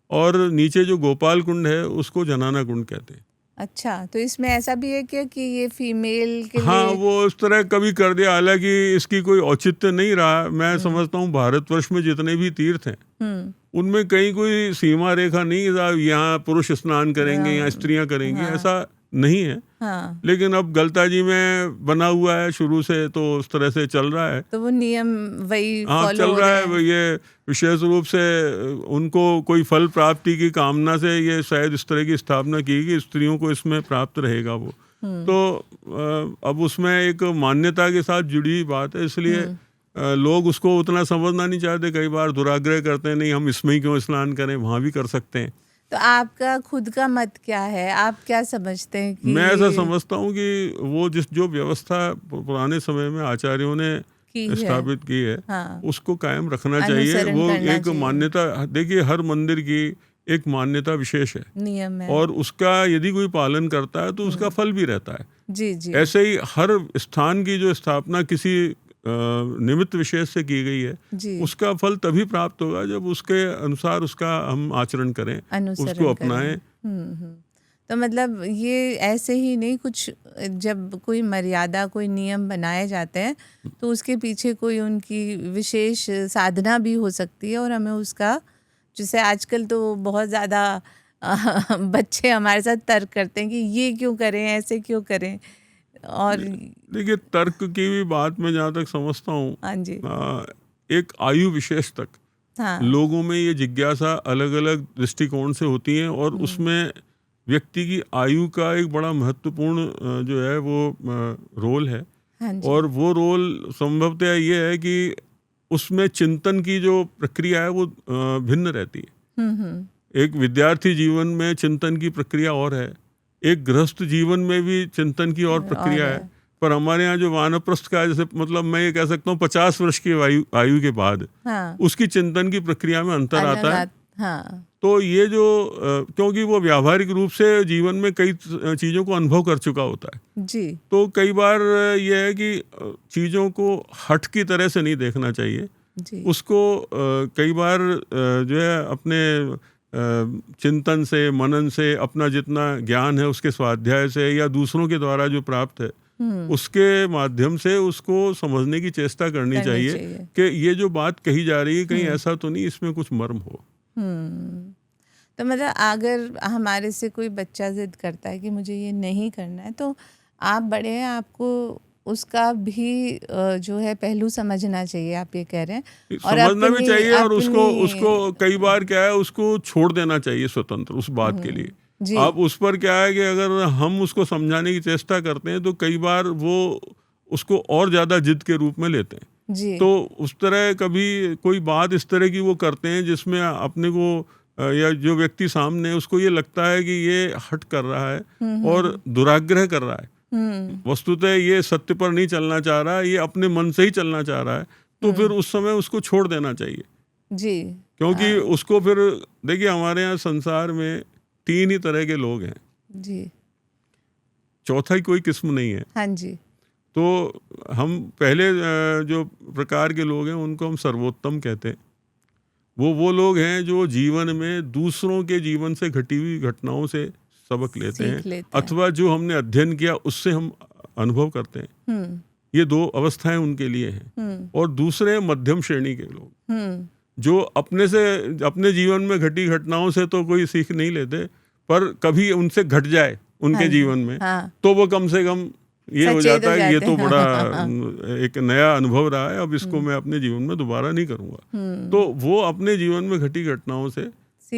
और नीचे जो गोपाल कुंड है उसको जनाना कुंड कहते हैं। अच्छा, तो इसमें ऐसा भी है क्या कि ये फीमेल के लिए? हाँ, वो उस तरह कभी कर दिया, हालांकि इसकी कोई औचित्य नहीं रहा। मैं समझता हूँ भारतवर्ष में जितने भी तीर्थ हैं उनमें कहीं कोई सीमा रेखा नहीं है, यहाँ पुरुष स्नान करेंगे या स्त्रियां करेंगी, ऐसा नहीं है। हाँ। लेकिन अब गलता जी में बना हुआ है शुरू से, तो उस तरह से चल रहा है, तो वो नियम वही चल रहा है। ये विशेष रूप से उनको कोई फल प्राप्ति की कामना से ये शायद इस तरह की स्थापना की कि स्त्रियों को इसमें प्राप्त रहेगा वो। तो अब उसमें एक मान्यता के साथ जुड़ी बात है, इसलिए लोग उसको उतना समझना नहीं चाहते। कई बार दुराग्रह करते हैं, नहीं हम इसमें ही क्यों स्नान करें, वहाँ भी कर सकते हैं। तो आपका खुद का मत क्या है, आप क्या समझते हैं कि मैं ऐसा समझता हूँ कि वो जो व्यवस्था पुराने समय में आचार्यों ने की है, स्थापित की है, हाँ, उसको कायम रखना चाहिए। अनुसरण वो करना एक चाहिए, मान्यता, देखिए हर मंदिर की एक मान्यता विशेष है नियम है। और उसका यदि कोई पालन करता है तो उसका फल भी रहता है। जी जी ऐसे ही हर स्थान की जो स्थापना किसी निमित्त विशेष से की गई है, जी, उसका फल तभी प्राप्त होगा जब उसके अनुसार उसका हम आचरण करें, उसको अनुसरण करें। अपनाएं। तो मतलब ये ऐसे ही नहीं, कुछ जब कोई मर्यादा, कोई नियम बनाए जाते हैं तो उसके पीछे कोई उनकी विशेष साधना भी हो सकती है और हमें उसका, जैसे आजकल तो बहुत ज़्यादा बच्चे हमारे साथ तर्क करते हैं कि ये क्यों करें, ऐसे क्यों करें, और देखिए तर्क की भी बात मैं जहाँ तक समझता हूँ, हाँ जी, एक आयु विशेष तक हाँ, लोगों में ये जिज्ञासा अलग अलग दृष्टिकोण से होती है और उसमें व्यक्ति की आयु का एक बड़ा महत्वपूर्ण जो है वो रोल है। हाँ जी, और वो रोल संभवतः ये है कि उसमें चिंतन की जो प्रक्रिया है वो भिन्न रहती है। एक विद्यार्थी जीवन में चिंतन की प्रक्रिया और है, एक गृहस्थ जीवन में भी चिंतन की और प्रक्रिया और है। पर हमारे यहाँ जो वानप्रस्थ का है, जैसे मतलब मैं ये कह सकता हूँ 50 वर्ष की आयु के बाद हाँ, उसकी चिंतन की प्रक्रिया में अंतर आता है। हाँ, तो ये जो क्योंकि वो व्यावहारिक रूप से जीवन में कई चीज़ों को अनुभव कर चुका होता है, जी, तो कई बार ये है कि चीज़ों को हट की तरह से नहीं देखना चाहिए। जी, उसको कई बार जो है अपने चिंतन से, मनन से, अपना जितना ज्ञान है उसके स्वाध्याय से या दूसरों के द्वारा जो प्राप्त है उसके माध्यम से उसको समझने की चेष्टा करनी चाहिए कि ये जो बात कही जा रही है कहीं ऐसा तो नहीं इसमें कुछ मर्म हो। तो मतलब अगर हमारे से कोई बच्चा जिद करता है कि मुझे ये नहीं करना है, तो आप बड़े हैं, आपको उसका भी जो है पहलू समझना चाहिए, आप ये कह रहे हैं, और समझना भी चाहिए और उसको अपनी कई बार क्या है उसको छोड़ देना चाहिए स्वतंत्र उस बात के लिए। जी, अब उस पर क्या है कि अगर हम उसको समझाने की चेष्टा करते हैं तो कई बार वो उसको और ज़्यादा जिद के रूप में लेते हैं। जी, तो उस तरह कभी कोई बात इस तरह की वो करते हैं जिसमें अपने को या जो व्यक्ति सामने है उसको ये लगता है कि ये हट कर रहा है और दुराग्रह कर रहा है, वस्तुतः ये सत्य पर नहीं चलना चाह रहा है, ये अपने मन से ही चलना चाह रहा है, तो फिर उस समय उसको छोड़ देना चाहिए। जी, क्योंकि उसको फिर देखिए हमारे यहाँ संसार में 3 ही तरह के लोग हैं, जी, चौथा ही कोई किस्म नहीं है। हाँ जी, तो हम पहले जो प्रकार के लोग हैं उनको हम सर्वोत्तम कहते हैं। वो लोग हैं जो जीवन में दूसरों के जीवन से घटी हुई घटनाओं से सबक लेते हैं अथवा जो हमने अध्ययन किया उससे हम अनुभव करते हैं। ये 2 अवस्थाएं उनके लिए हैं। और दूसरे मध्यम श्रेणी के लोग जो अपने जीवन में घटी घटनाओं से तो कोई सीख नहीं लेते, पर कभी उनसे घट जाए उनके जीवन में तो वो कम से कम ये हो जाता है कि ये तो बड़ा एक नया अनुभव रहा है, अब इसको मैं अपने जीवन में दोबारा नहीं करूंगा। तो वो अपने जीवन में घटी घटनाओं से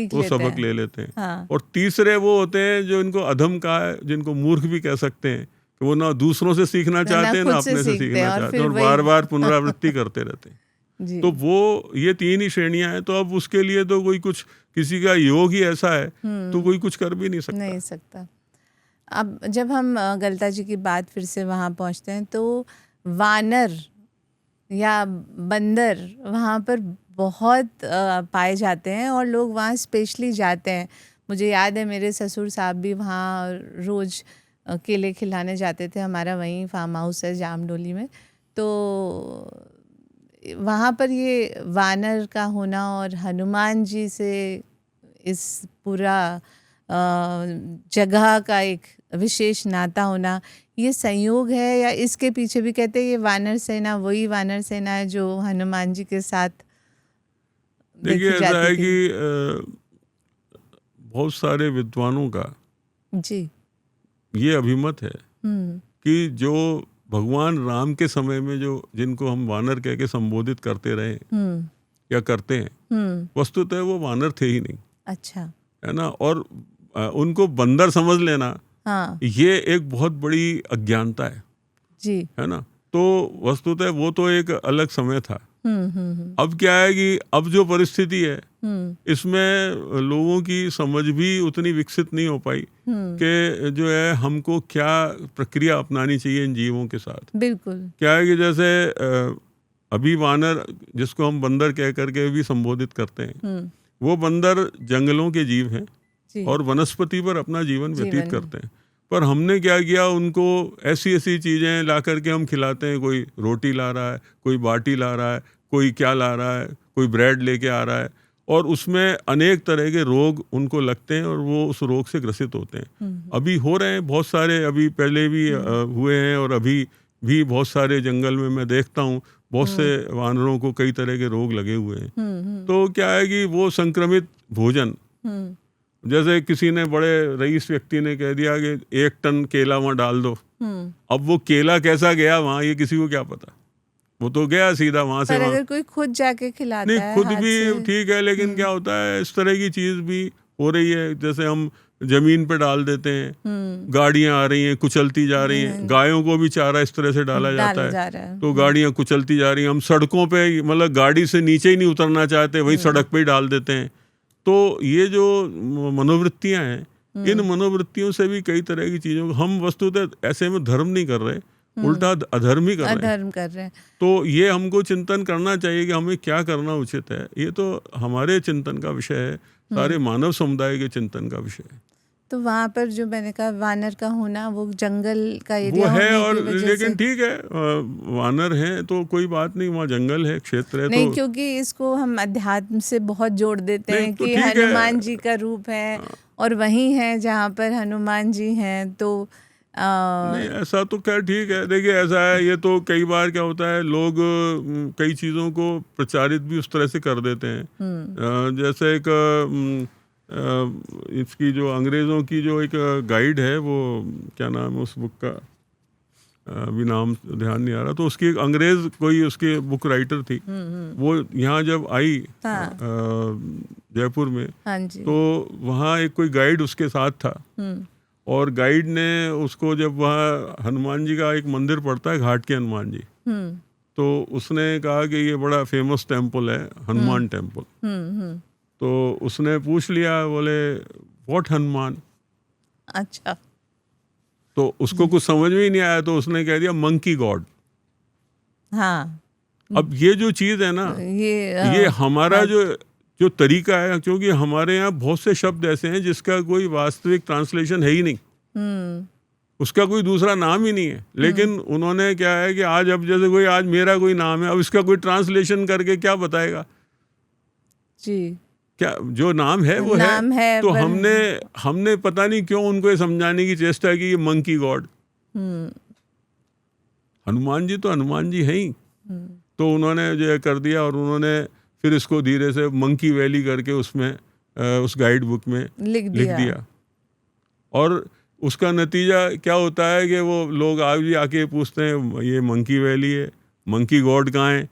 वो सबक ले लेते हैं। और तीसरे वो होते हैं जो इनको अधम का है, जिनको मूर्ख भी कह सकते हैं, कि वो ना दूसरों से सीखना चाहते हैं ना अपने से सीखना चाहते हैं और बार बार पुनरावृत्ति करते रहते हैं। तो वो ये 3 ही श्रेणियां हैं। तो अब उसके लिए तो कोई कुछ, किसी का योग ही ऐसा है तो कोई कुछ कर भी नहीं सकता। अब जब हम गलता जी की बात फिर से वहाँ पहुँचते हैं तो वानर या बंदर वहाँ पर बहुत पाए जाते हैं और लोग वहाँ स्पेशली जाते हैं। मुझे याद है मेरे ससुर साहब भी वहाँ रोज़ केले खिलाने जाते थे, हमारा वहीं फार्म हाउस है जामडोली में। तो वहाँ पर ये वानर का होना और हनुमान जी से इस पूरा जगह का एक विशेष नाता होना, ये संयोग है या इसके पीछे भी कहते हैं ये वानर सेना वही वानर सेना है जो हनुमान जी के साथ देखिए ऐसा है कि बहुत सारे विद्वानों का जी ये अभिमत है कि जो भगवान राम के समय में जो जिनको हम वानर कह के संबोधित करते रहे या करते हैं, वस्तुतः वो वानर थे ही नहीं। अच्छा, है ना। और उनको बंदर समझ लेना, हाँ, ये एक बहुत बड़ी अज्ञानता है जी, है ना। तो वस्तुतः वो तो एक अलग समय था अब क्या है कि अब जो परिस्थिति है इसमें लोगों की समझ भी उतनी विकसित नहीं हो पाई कि जो है हमको क्या प्रक्रिया अपनानी चाहिए इन जीवों के साथ। बिल्कुल। क्या है कि जैसे अभी वानर, जिसको हम बंदर कह करके भी संबोधित करते हैं, वो बंदर जंगलों के जीव हैं और वनस्पति पर अपना जीवन व्यतीत करते हैं। पर हमने क्या किया, उनको ऐसी ऐसी चीज़ें ला करके हम खिलाते हैं। कोई रोटी ला रहा है, कोई बाटी ला रहा है, कोई क्या ला रहा है, कोई ब्रेड लेके आ रहा है, और उसमें अनेक तरह के रोग उनको लगते हैं और वो उस रोग से ग्रसित होते हैं। अभी हो रहे हैं बहुत सारे, अभी पहले भी हुए हैं और अभी भी बहुत सारे जंगल में मैं देखता हूँ बहुत से वानरों को कई तरह के रोग लगे हुए हैं। तो क्या है कि वो संक्रमित भोजन, जैसे किसी ने बड़े रईस व्यक्ति ने कह दिया कि 1 टन केला वहाँ डाल दो। अब वो केला कैसा गया वहाँ, ये किसी को क्या पता, वो तो गया सीधा वहाँ से। पर अगर कोई खुद जाके खिलाता है, खुद भी ठीक है, लेकिन क्या होता है इस तरह की चीज भी हो रही है। जैसे हम जमीन पे डाल देते हैं, गाड़ियां आ रही हैं कुचलती जा रही हैं, गायों को भी चारा इस तरह से डाला जाता है तो गाड़ियां कुचलती जा रही हैं। हम सड़कों पे मतलब गाड़ी से नीचे ही नहीं उतरना चाहते, वही सड़क पे ही डाल देते हैं। तो ये जो मनोवृत्तियां हैं, इन मनोवृत्तियों से भी कई तरह की चीजों को हम वस्तुतः ऐसे में धर्म नहीं कर रहे, उल्टा अधर्म ही कर रहे हैं। तो ये हमको चिंतन करना चाहिए कि हमें क्या करना उचित है। ये तो हमारे चिंतन का विषय है, सारे मानव समुदाय के चिंतन का विषय है। तो वहाँ पर जो मैंने कहा वानर का होना, वो जंगल का वो एरिया है, और लेकिन ठीक है वानर हैं तो कोई बात नहीं, वहाँ जंगल है, क्षेत्र है। नहीं तो क्योंकि इसको हम अध्यात्म से बहुत जोड़ देते हैं तो कि हनुमान जी का रूप है और वही है जहाँ पर हनुमान जी हैं। तो नहीं ऐसा तो क्या ठीक है। देखिए ऐसा है, ये तो कई बार क्या होता है, लोग कई चीज़ों को प्रचारित भी उस तरह से कर देते हैं। जैसे एक इसकी जो अंग्रेज़ों की जो एक गाइड है, वो क्या नाम है उस बुक का, अभी नाम ध्यान नहीं आ रहा, तो उसकी एक अंग्रेज़ कोई उसकी बुक राइटर थी। वो यहाँ जब आई जयपुर में, तो वहाँ एक कोई गाइड उसके साथ था, और गाइड ने उसको, जब वहाँ हनुमान जी का एक मंदिर पड़ता है, घाट के हनुमान जी, तो उसने कहा कि ये बड़ा फेमस टेम्पल है, हनुमान टेम्पल। तो उसने पूछ लिया, बोले व्हाट हनुमान। अच्छा। तो उसको कुछ समझ में ही नहीं आया, तो उसने कह दिया मंकी गॉड। हाँ। अब ये जो चीज़ है ना, ये हमारा जो तरीका है, क्योंकि हमारे यहाँ बहुत से शब्द ऐसे हैं जिसका कोई वास्तविक ट्रांसलेशन है ही नहीं, उसका कोई दूसरा नाम ही नहीं है। लेकिन उन्होंने क्या है कि आज, अब जैसे कोई आज मेरा कोई नाम है, अब इसका कोई ट्रांसलेशन करके क्या बताएगा जी, क्या जो नाम है वो नाम है। तो हमने पता नहीं क्यों उनको ये समझाने की चेष्टा की, ये मंकी गॉड। हनुमान जी तो हनुमान जी हैं ही। तो उन्होंने जो कर दिया, और उन्होंने फिर इसको धीरे से मंकी वैली करके उसमें उस गाइड बुक में लिख दिया। और उसका नतीजा क्या होता है कि वो लोग आज भी आके पूछते हैं ये मंकी वैली है, मंकी गॉड कहाँ है।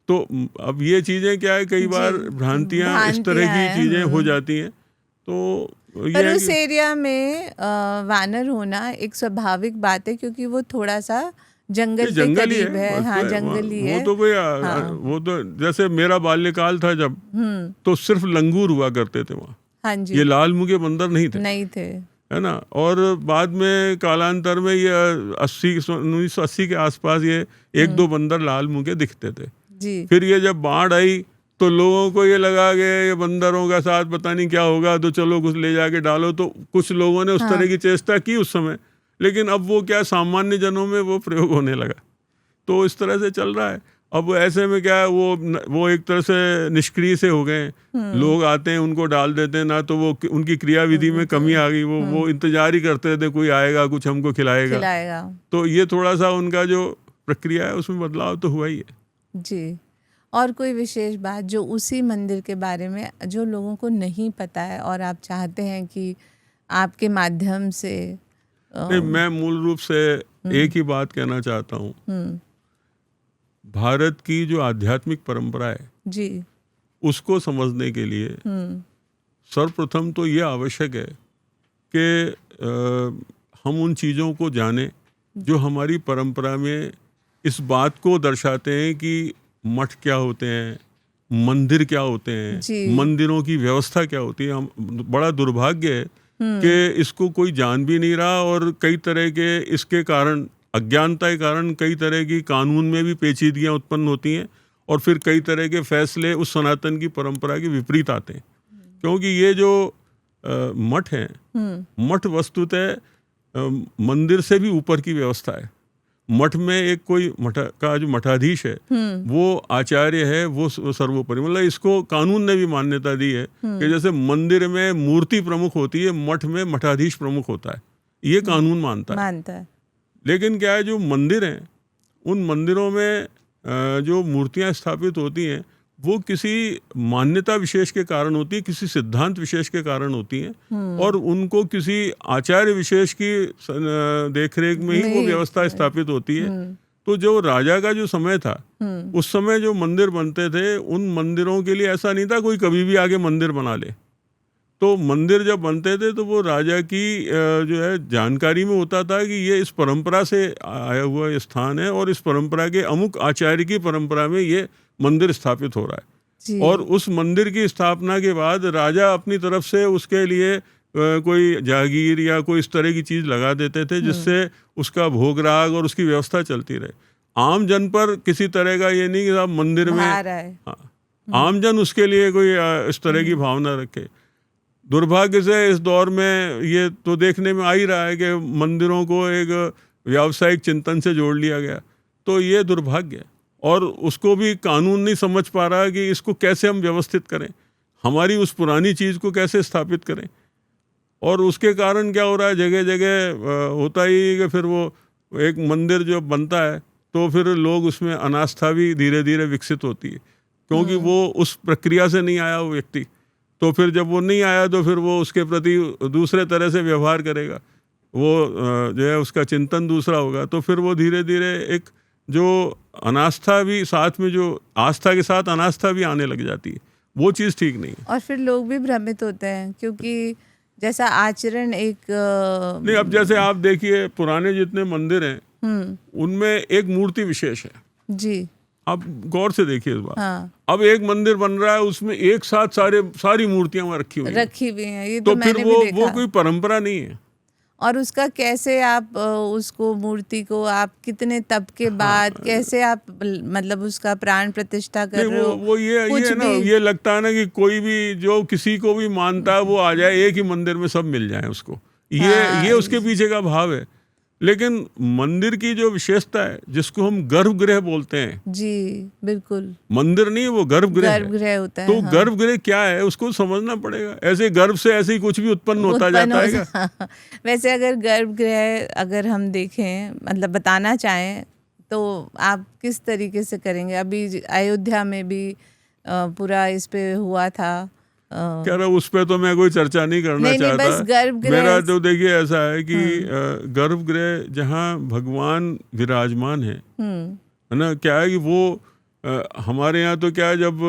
तो अब ये चीज़ें क्या है, कई बार भ्रांतियाँ इस तरह की चीज़ें हो जाती हैं। तो पर उस एरिया में वानर होना एक स्वाभाविक बात है, क्योंकि वो थोड़ा सा जंगल के करीब है। हाँ, जंगल ही है। वो तो कोई वो तो जैसे मेरा बाल्यकाल था जब, तो सिर्फ लंगूर हुआ करते थे वहाँ। हाँ जी। ये लाल मुँह बंदर नहीं थे, है ना। और बाद में कालांतर में ये 1980 के आसपास ये 1-2 बंदर लाल मुँह के दिखते थे जी। फिर ये जब बाढ़ आई तो लोगों को ये लगा कि ये बंदरों का साथ पता नहीं क्या होगा, तो चलो कुछ ले जाके डालो। तो कुछ लोगों ने उस तरह की चेष्टा की उस समय, लेकिन अब वो क्या सामान्य जनों में वो प्रयोग होने लगा। तो इस तरह से चल रहा है। अब ऐसे में क्या है, वो एक तरह से निष्क्रिय से हो गए। लोग आते हैं, उनको डाल देते हैं ना, तो वो उनकी क्रियाविधि में कमी आ गई। वो इंतजार ही करते थे कोई आएगा कुछ हमको खिलाएगा। तो ये थोड़ा सा उनका जो प्रक्रिया है उसमें बदलाव तो हुआ ही है जी। और कोई विशेष बात जो उसी मंदिर के बारे में जो लोगों को नहीं पता है और आप चाहते हैं कि आपके माध्यम से? नहीं, मैं मूल रूप से एक ही बात कहना चाहता हूँ। भारत की जो आध्यात्मिक परंपरा है जी, उसको समझने के लिए सर्वप्रथम तो ये आवश्यक है कि हम उन चीज़ों को जानें जो हमारी परंपरा में इस बात को दर्शाते हैं कि मठ क्या होते हैं, मंदिर क्या होते हैं, मंदिरों की व्यवस्था क्या होती है। बड़ा दुर्भाग्य है कि इसको कोई जान भी नहीं रहा, और कई तरह के इसके कारण, अज्ञानता के कारण, कई तरह की कानून में भी पेचीदगियां उत्पन्न होती हैं, और फिर कई तरह के फैसले उस सनातन की परंपरा के विपरीत आते हैं। क्योंकि ये जो मठ हैं, मठ वस्तुतः मंदिर से भी ऊपर की व्यवस्था है। मठ में एक कोई मठ का जो मठाधीश है वो आचार्य है, वो सर्वोपरि, मतलब इसको कानून ने भी मान्यता दी है कि जैसे मंदिर में मूर्ति प्रमुख होती है, मठ में मठाधीश प्रमुख होता है, ये कानून मानता है। लेकिन क्या है, जो मंदिर हैं, उन मंदिरों में जो मूर्तियां स्थापित होती हैं वो किसी मान्यता विशेष के कारण होती है, किसी सिद्धांत विशेष के कारण होती हैं, और उनको किसी आचार्य विशेष की देखरेख में ही वो व्यवस्था स्थापित होती है। तो जो राजा का जो समय था, उस समय जो मंदिर बनते थे, उन मंदिरों के लिए ऐसा नहीं था कोई कभी भी आगे मंदिर बना ले। तो मंदिर जब बनते थे तो वो राजा की जो है जानकारी में होता था कि ये इस परंपरा से आया हुआ स्थान है, और इस परंपरा के अमुक आचार्य की परंपरा में ये मंदिर स्थापित हो रहा है। और उस मंदिर की स्थापना के बाद राजा अपनी तरफ से उसके लिए कोई जागीर या कोई इस तरह की चीज़ लगा देते थे, जिससे उसका भोग राग और उसकी व्यवस्था चलती रहे। आम जन पर किसी तरह का ये नहीं कि आप मंदिर में, आम जन उसके लिए कोई इस तरह की भावना रखे। दुर्भाग्य से इस दौर में ये तो देखने में आ ही रहा है कि मंदिरों को एक व्यावसायिक चिंतन से जोड़ लिया गया, तो ये दुर्भाग्य है। और उसको भी कानून नहीं समझ पा रहा कि इसको कैसे हम व्यवस्थित करें, हमारी उस पुरानी चीज़ को कैसे स्थापित करें। और उसके कारण क्या हो रहा है, जगह जगह होता ही कि फिर वो एक मंदिर जो बनता है तो फिर लोग उसमें अनास्था भी धीरे धीरे विकसित होती है, क्योंकि वो उस प्रक्रिया से नहीं आया वो व्यक्ति। तो फिर जब वो नहीं आया तो फिर वो उसके प्रति दूसरे तरह से व्यवहार करेगा, वो जो है उसका चिंतन दूसरा होगा। तो फिर वो धीरे धीरे एक जो अनास्था भी साथ में, जो आस्था के साथ अनास्था भी आने लग जाती है, वो चीज़ ठीक नहीं है। और फिर लोग भी भ्रमित होते हैं, क्योंकि जैसा आचरण एक नहीं, अब जैसे आप देखिए पुराने जितने मंदिर हैं उनमें एक मूर्ति विशेष है जी, आप गौर से देखिए इस बार। हाँ। अब एक मंदिर बन रहा है, उसमें एक साथ सारी मूर्तियां वहां रखी हुई हैं। ये तो फिर वो कोई परंपरा नहीं है। और उसका कैसे आप उसको मूर्ति को आप कितने तप के बाद कैसे आप मतलब उसका प्राण प्रतिष्ठा कर रहे हो, वो ये ना, ये लगता है ना कि कोई भी जो किसी को भी मानता है वो आ जाए, एक ही मंदिर में सब मिल जाए उसको, ये उसके पीछे का भाव है। लेकिन मंदिर की जो विशेषता है, जिसको हम गर्भगृह बोलते हैं जी, बिल्कुल मंदिर नहीं, वो गर्भगृह होता है। तो गर्भगृह क्या है उसको समझना पड़ेगा। ऐसे गर्भ से ऐसे ही कुछ भी उत्पन्न होता जाता है। वैसे अगर गर्भगृह अगर हम देखें, मतलब बताना चाहें, तो आप किस तरीके से करेंगे? अभी अयोध्या में भी पूरा इस पे हुआ था, कह रहा उस पे तो मैं कोई चर्चा नहीं करना चाहता। मेरा तो देखिए ऐसा है कि गर्भगृह जहाँ भगवान विराजमान है ना, क्या है कि वो हमारे यहाँ तो क्या है, जब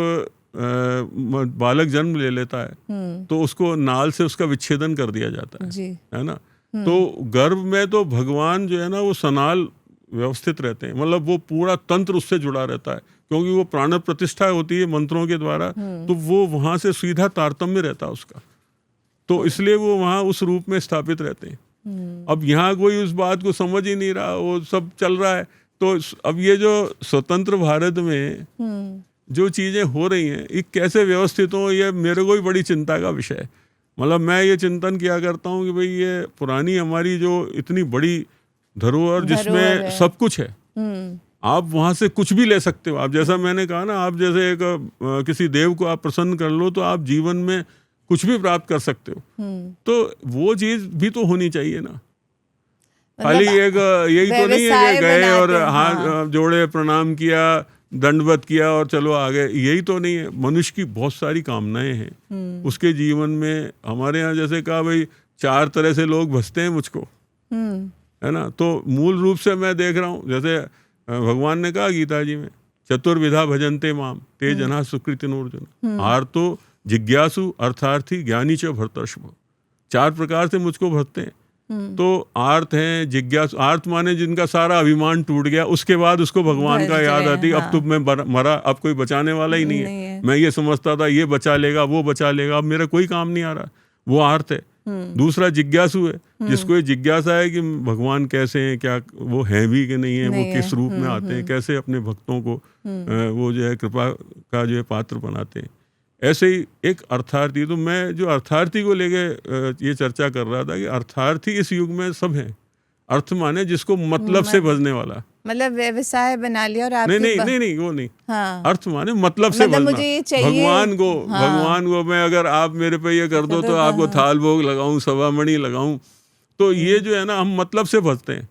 बालक जन्म ले लेता है तो उसको नाल से उसका विच्छेदन कर दिया जाता है ना। तो गर्भ में तो भगवान जो है ना वो सनाल व्यवस्थित रहते हैं, मतलब वो पूरा तंत्र उससे जुड़ा रहता है, क्योंकि वो प्राण प्रतिष्ठा होती है मंत्रों के द्वारा, तो वो वहां से सीधा तारतम्य रहता है उसका, तो इसलिए वो वहां उस रूप में स्थापित रहते हैं। अब यहाँ कोई उस बात को समझ ही नहीं रहा, वो सब चल रहा है। तो अब ये जो स्वतंत्र भारत में जो चीजें हो रही हैं, ये कैसे व्यवस्थित हो, ये मेरे को भी बड़ी चिंता का विषय है। मतलब मैं ये चिंतन किया करता हूँ कि भाई ये पुरानी हमारी जो इतनी बड़ी धरोहर जिसमें सब कुछ है, आप वहां से कुछ भी ले सकते हो। आप जैसा मैंने कहा ना, आप जैसे एक किसी देव को आप प्रसन्न कर लो तो आप जीवन में कुछ भी प्राप्त कर सकते हो। तो वो चीज भी तो होनी चाहिए ना, खाली एक यही तो नहीं है कि गए और हाथ जोड़े, प्रणाम किया, दंडवत किया और चलो आगे, यही तो नहीं है। मनुष्य की बहुत सारी कामनाएं हैं उसके जीवन में। हमारे यहाँ जैसे कहा भाई 4 तरह से लोग भजते हैं मुझको, है ना। तो मूल रूप से मैं देख रहा हूँ, जैसे भगवान ने कहा गीता जी में, चतुर्विधा भजन्ते माम ते जना सुकृतिनोर्जुन, आर्तो जिज्ञासु अर्थार्थी ज्ञानी च भरतर्षभ। 4 प्रकार से मुझको भजते हैं। तो आर्त हैं, जिज्ञासु। आर्त माने जिनका सारा अभिमान टूट गया, उसके बाद उसको भगवान का याद आती, अब तो मैं मरा, अब कोई बचाने वाला ही नहीं है। मैं ये समझता था ये बचा लेगा, वो बचा लेगा, अब मेरा कोई काम नहीं आ रहा, वो आर्त है। दूसरा जिज्ञासु है, जिसको ये जिज्ञासा है कि भगवान कैसे हैं, क्या वो हैं भी कि नहीं है, वो किस रूप में आते हैं, कैसे अपने भक्तों को वो जो है कृपा का जो है पात्र बनाते हैं। ऐसे ही एक अर्थार्थी, तो मैं जो अर्थार्थी को लेके ये चर्चा कर रहा था कि अर्थार्थी इस युग में सब हैं। अर्थ माने जिसको मतलब से भजने वाला, मतलब व्यवसाय बना लिया और आप नहीं वो नहीं। हाँ। अर्थ माने मतलब से भजना। मुझे ये चाहिए भगवान को मैं अगर आप मेरे पे ये कर दो तो आपको थाल भोग लगाऊं, सवा मणि लगाऊं, तो ये जो है ना हम मतलब से भजते हैं।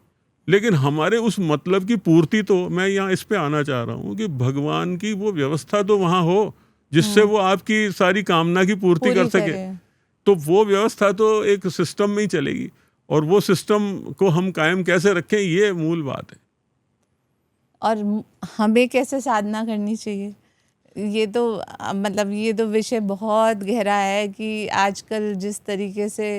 लेकिन हमारे उस मतलब की पूर्ति, तो मैं यहाँ इस पे आना चाह रहा हूँ कि भगवान की वो व्यवस्था तो वहाँ हो जिससे वो आपकी सारी कामना की पूर्ति कर सके। तो वो व्यवस्था तो एक सिस्टम में ही चलेगी, और वो सिस्टम को हम कायम कैसे रखें, ये मूल बात है। और हमें कैसे साधना करनी चाहिए, ये तो मतलब ये तो विषय बहुत गहरा है कि आजकल जिस तरीके से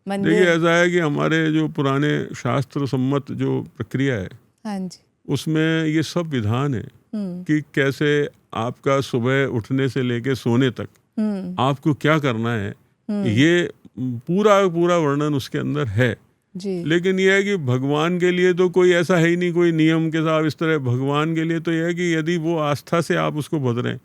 मंदिर, देखिए ऐसा है कि हमारे जो पुराने शास्त्र सम्मत जो प्रक्रिया है, हाँ जी, उसमें ये सब विधान है कि कैसे आपका सुबह उठने से लेके सोने तक आपको क्या करना है, ये पूरा वर्णन उसके अंदर है जी। लेकिन यह है कि भगवान के लिए तो कोई ऐसा है ही नहीं, कोई नियम के साथ इस तरह। भगवान के लिए तो यह है कि यदि वो आस्था से आप उसको भज रहे हैं,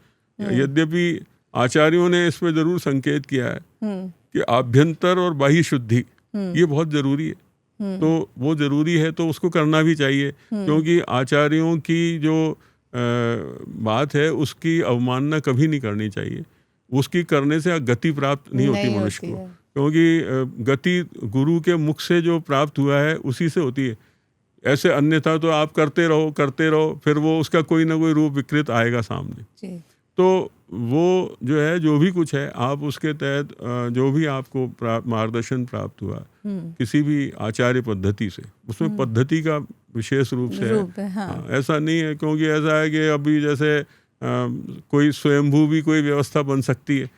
यद्यपि आचार्यों ने इस पर जरूर संकेत किया है कि आभ्यंतर और बाह्य शुद्धि ये बहुत जरूरी है। तो वो जरूरी है तो उसको करना भी चाहिए, क्योंकि आचार्यों की जो बात है उसकी अवमानना कभी नहीं करनी चाहिए। उसकी करने से गति प्राप्त नहीं होती मनुष्य को, क्योंकि गति गुरु के मुख से जो प्राप्त हुआ है उसी से होती है। ऐसे अन्यथा तो आप करते रहो, फिर वो उसका कोई ना कोई रूप विकृत आएगा सामने। तो वो जो है, जो भी कुछ है, आप उसके तहत जो भी आपको मार्गदर्शन प्राप्त हुआ किसी भी आचार्य पद्धति से, उसमें पद्धति का विशेष रूप से है। हाँ। ऐसा नहीं है, क्योंकि ऐसा है कि अभी जैसे कोई स्वयंभू भी कोई व्यवस्था बन सकती है,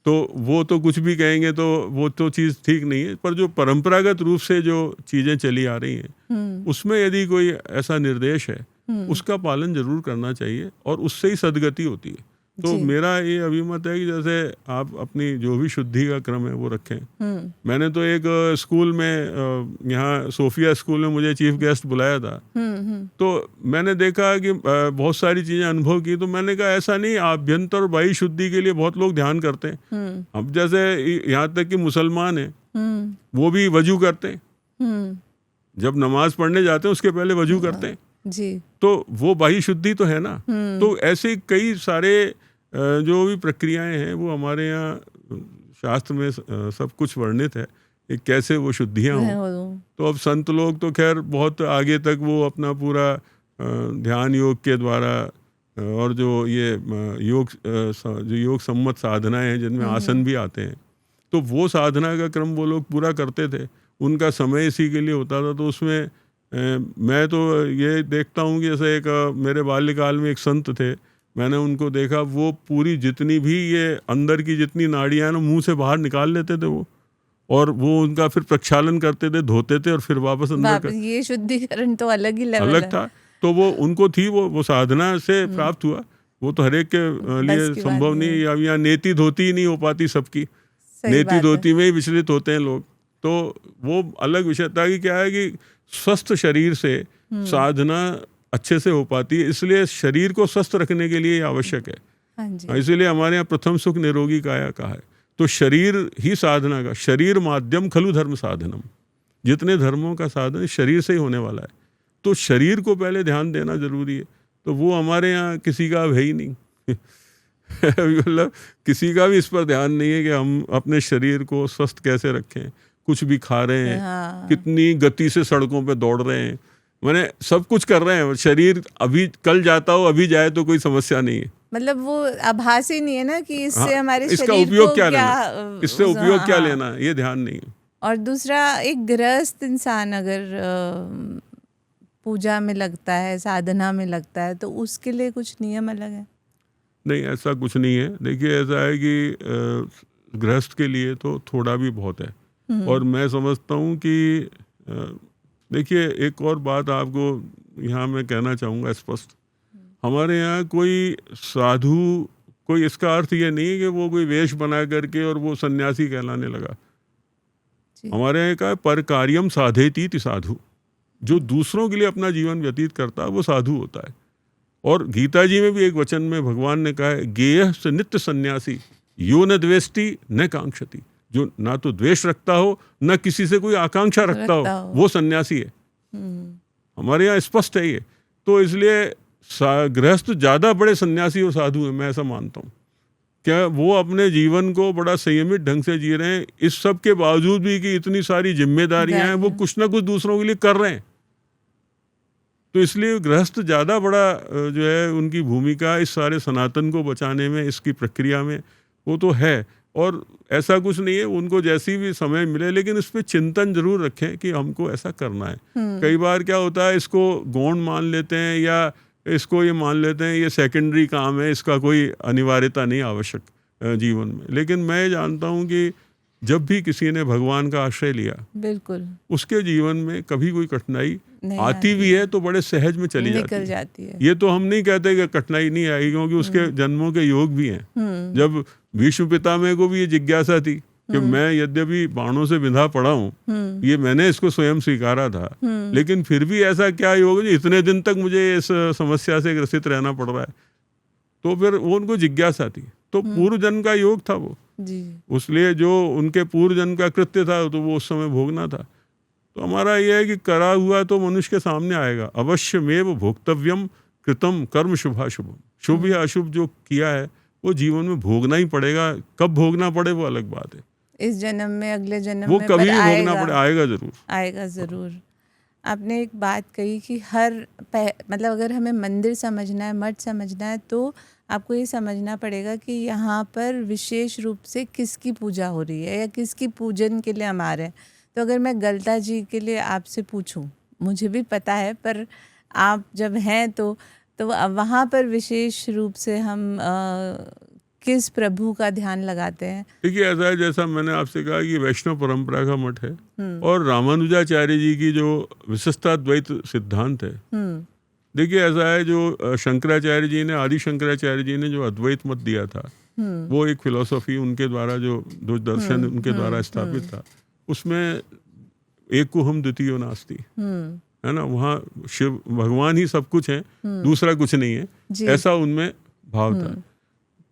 तो वो तो कुछ भी कहेंगे तो वो तो चीज़ ठीक नहीं है। पर जो परंपरागत रूप से जो चीज़ें चली आ रही हैं उसमें यदि कोई ऐसा निर्देश है उसका पालन जरूर करना चाहिए, और उससे ही सदगति होती है। तो मेरा ये अभिमत है कि जैसे आप अपनी जो भी शुद्धि का क्रम है वो रखें। मैंने तो एक स्कूल में, यहाँ सोफिया स्कूल में मुझे चीफ गेस्ट बुलाया था, तो मैंने देखा कि बहुत सारी चीजें अनुभव की। तो मैंने कहा ऐसा नहीं, आभ्यंतर और बाह्य शुद्धि के लिए बहुत लोग ध्यान करते हैं। अब जैसे यहाँ तक कि मुसलमान है वो भी वजू करते हैं, जब नमाज पढ़ने जाते हैं उसके पहले वजू करते हैं जी। तो वो बाह्य शुद्धि तो है ना। तो ऐसे कई सारे जो भी प्रक्रियाएं हैं वो हमारे यहाँ शास्त्र में सब कुछ वर्णित है कि कैसे वो शुद्धियां हों। तो अब संत लोग तो खैर बहुत आगे तक वो अपना पूरा ध्यान योग के द्वारा, और जो ये योग सम्मत साधनाएं हैं जिनमें आसन भी आते हैं, तो वो साधना का क्रम वो लोग पूरा करते थे। उनका समय इसी के लिए होता था। तो उसमें मैं तो ये देखता हूँ कि जैसे एक मेरे बाल्यकाल में एक संत थे, मैंने उनको देखा, वो पूरी जितनी भी ये अंदर की जितनी नाड़ियाँ ना मुंह से बाहर निकाल लेते थे वो, और वो उनका फिर प्रक्षालन करते थे, धोते थे और फिर वापस अंदर ये शुद्धिकरण तो अलग ही लेवल अलग था। तो वो उनको थी वो साधना से प्राप्त हुआ। वो तो हर एक के लिए संभव नहीं, या नेति धोती ही नहीं हो पाती सबकी, नेति धोती में ही विचलित होते हैं लोग। तो वो अलग विषय था कि क्या है कि स्वस्थ शरीर से साधना अच्छे से हो पाती है। इसलिए शरीर को स्वस्थ रखने के लिए आवश्यक है। इसीलिए हमारे यहाँ प्रथम सुख निरोगी काया कहा है। तो शरीर ही साधना का, शरीर माध्यम खलु धर्म साधनम, जितने धर्मों का साधन शरीर से ही होने वाला है। तो शरीर को पहले ध्यान देना जरूरी है। तो वो हमारे यहाँ किसी का है ही नहीं मतलब किसी का भी इस पर ध्यान नहीं है कि हम अपने शरीर को स्वस्थ कैसे रखें। कुछ भी खा रहे हैं, हाँ। कितनी गति से सड़कों पे दौड़ रहे हैं, मैंने सब कुछ कर रहे हैं। शरीर अभी कल जाता हो अभी जाए तो कोई समस्या नहीं है। मतलब वो आभास ही नहीं है ना कि इससे हमारे इसका शरीर उपयोग को क्या लेना, इससे उपयोग क्या लेना, ये ध्यान नहीं है। और दूसरा, एक गृहस्थ इंसान अगर पूजा में लगता है, साधना में लगता है, तो उसके लिए कुछ नियम अलग है? नहीं, ऐसा कुछ नहीं है। देखिए ऐसा है कि गृहस्थ के लिए तो थोड़ा भी बहुत है। और मैं समझता हूँ कि देखिए एक और बात आपको यहाँ मैं कहना चाहूँगा स्पष्ट, हमारे यहाँ कोई साधु, कोई इसका अर्थ ये नहीं है कि वो कोई वेश बना करके और वो सन्यासी कहलाने लगा। हमारे यहाँ का पर कार्यम साधेतीति साधु, जो दूसरों के लिए अपना जीवन व्यतीत करता है वो साधु होता है। और गीता जी में भी एक वचन में भगवान ने कहा है, गेयः स नित्य सन्यासी यो न द्वेष्टि न कांक्षति, जो ना तो द्वेष रखता हो न किसी से कोई आकांक्षा रखता हो वो सन्यासी है। हमारे यहाँ स्पष्ट है ये। तो इसलिए गृहस्थ ज्यादा बड़े सन्यासी और साधु हैं, मैं ऐसा मानता हूँ। क्या वो अपने जीवन को बड़ा संयमित ढंग से जी रहे हैं, इस सब के बावजूद भी कि इतनी सारी जिम्मेदारियां हैं वो कुछ ना कुछ दूसरों के लिए कर रहे हैं। तो इसलिए गृहस्थ ज़्यादा बड़ा जो है उनकी भूमिका इस सारे सनातन को बचाने में, इसकी प्रक्रिया में वो तो है। और ऐसा कुछ नहीं है, उनको जैसी भी समय मिले, लेकिन इस पर चिंतन जरूर रखें कि हमको ऐसा करना है। कई बार क्या होता है, इसको गौण मान लेते हैं या इसको ये मान लेते हैं ये सेकेंडरी काम है, इसका कोई अनिवार्यता नहीं आवश्यक जीवन में। लेकिन मैं जानता हूँ कि जब भी किसी ने भगवान का आश्रय लिया, बिल्कुल उसके जीवन में कभी कोई कठिनाई आती भी है तो बड़े सहज में चली जाती है। ये तो हम नहीं कहते कि कठिनाई नहीं आएगी, क्योंकि उसके जन्मों के योग भी हैं। जब भीष्म पितामह को भी ये जिज्ञासा थी कि मैं यद्यपि बाणों से बिंधा पड़ा हूँ, ये मैंने इसको स्वयं स्वीकारा था, लेकिन फिर भी ऐसा क्या योग है इतने दिन तक मुझे इस समस्या से ग्रसित रहना पड़ रहा है। तो फिर वो उनको जिज्ञासा थी, तो पूर्व जन्म का योग था वो जी। उसलिए जो उनके पूर्व जन्म का कृत्य था तो वो उस समय भोगना था। तो हमारा यह है कि करा हुआ तो मनुष्य के सामने आएगा, अवश्यमेव भोक्तव्यम कृतम कर्म शुभाशुभम, शुभ या अशुभ जो किया है वो जीवन में भोगना ही पड़ेगा। कब भोगना पड़े वो अलग बात है, इस जन्म में अगले जन्म वो में कभी भोगना पड़े, आएगा जरूर। आपने एक बात कही कि मतलब अगर हमें मंदिर समझना है, मठ समझना है, तो आपको ये समझना पड़ेगा कि यहाँ पर विशेष रूप से किसकी पूजा हो रही है या किसकी पूजन के लिए हम आ रहे हैं। तो अगर मैं गलता जी के लिए आपसे पूछूं, मुझे भी पता है, पर आप जब हैं तो वहाँ पर विशेष रूप से हम किस प्रभु का ध्यान लगाते हैं? देखिए ऐसा है, जैसा मैंने आपसे कहा कि वैष्णव परंपरा का मठ है और रामानुजाचार्य जी की जो विशिष्टाद्वैत सिद्धांत है। देखिए ऐसा है, जो शंकराचार्य जी ने, आदि शंकराचार्य जी ने जो अद्वैत मत दिया था, वो एक फिलॉसफी उनके द्वारा जो दर्शन उनके द्वारा स्थापित था, उसमें एक को हम द्वितीयो नास्ति, है ना, वहाँ शिव भगवान ही सब कुछ है, दूसरा कुछ नहीं है, ऐसा उनमें भाव था।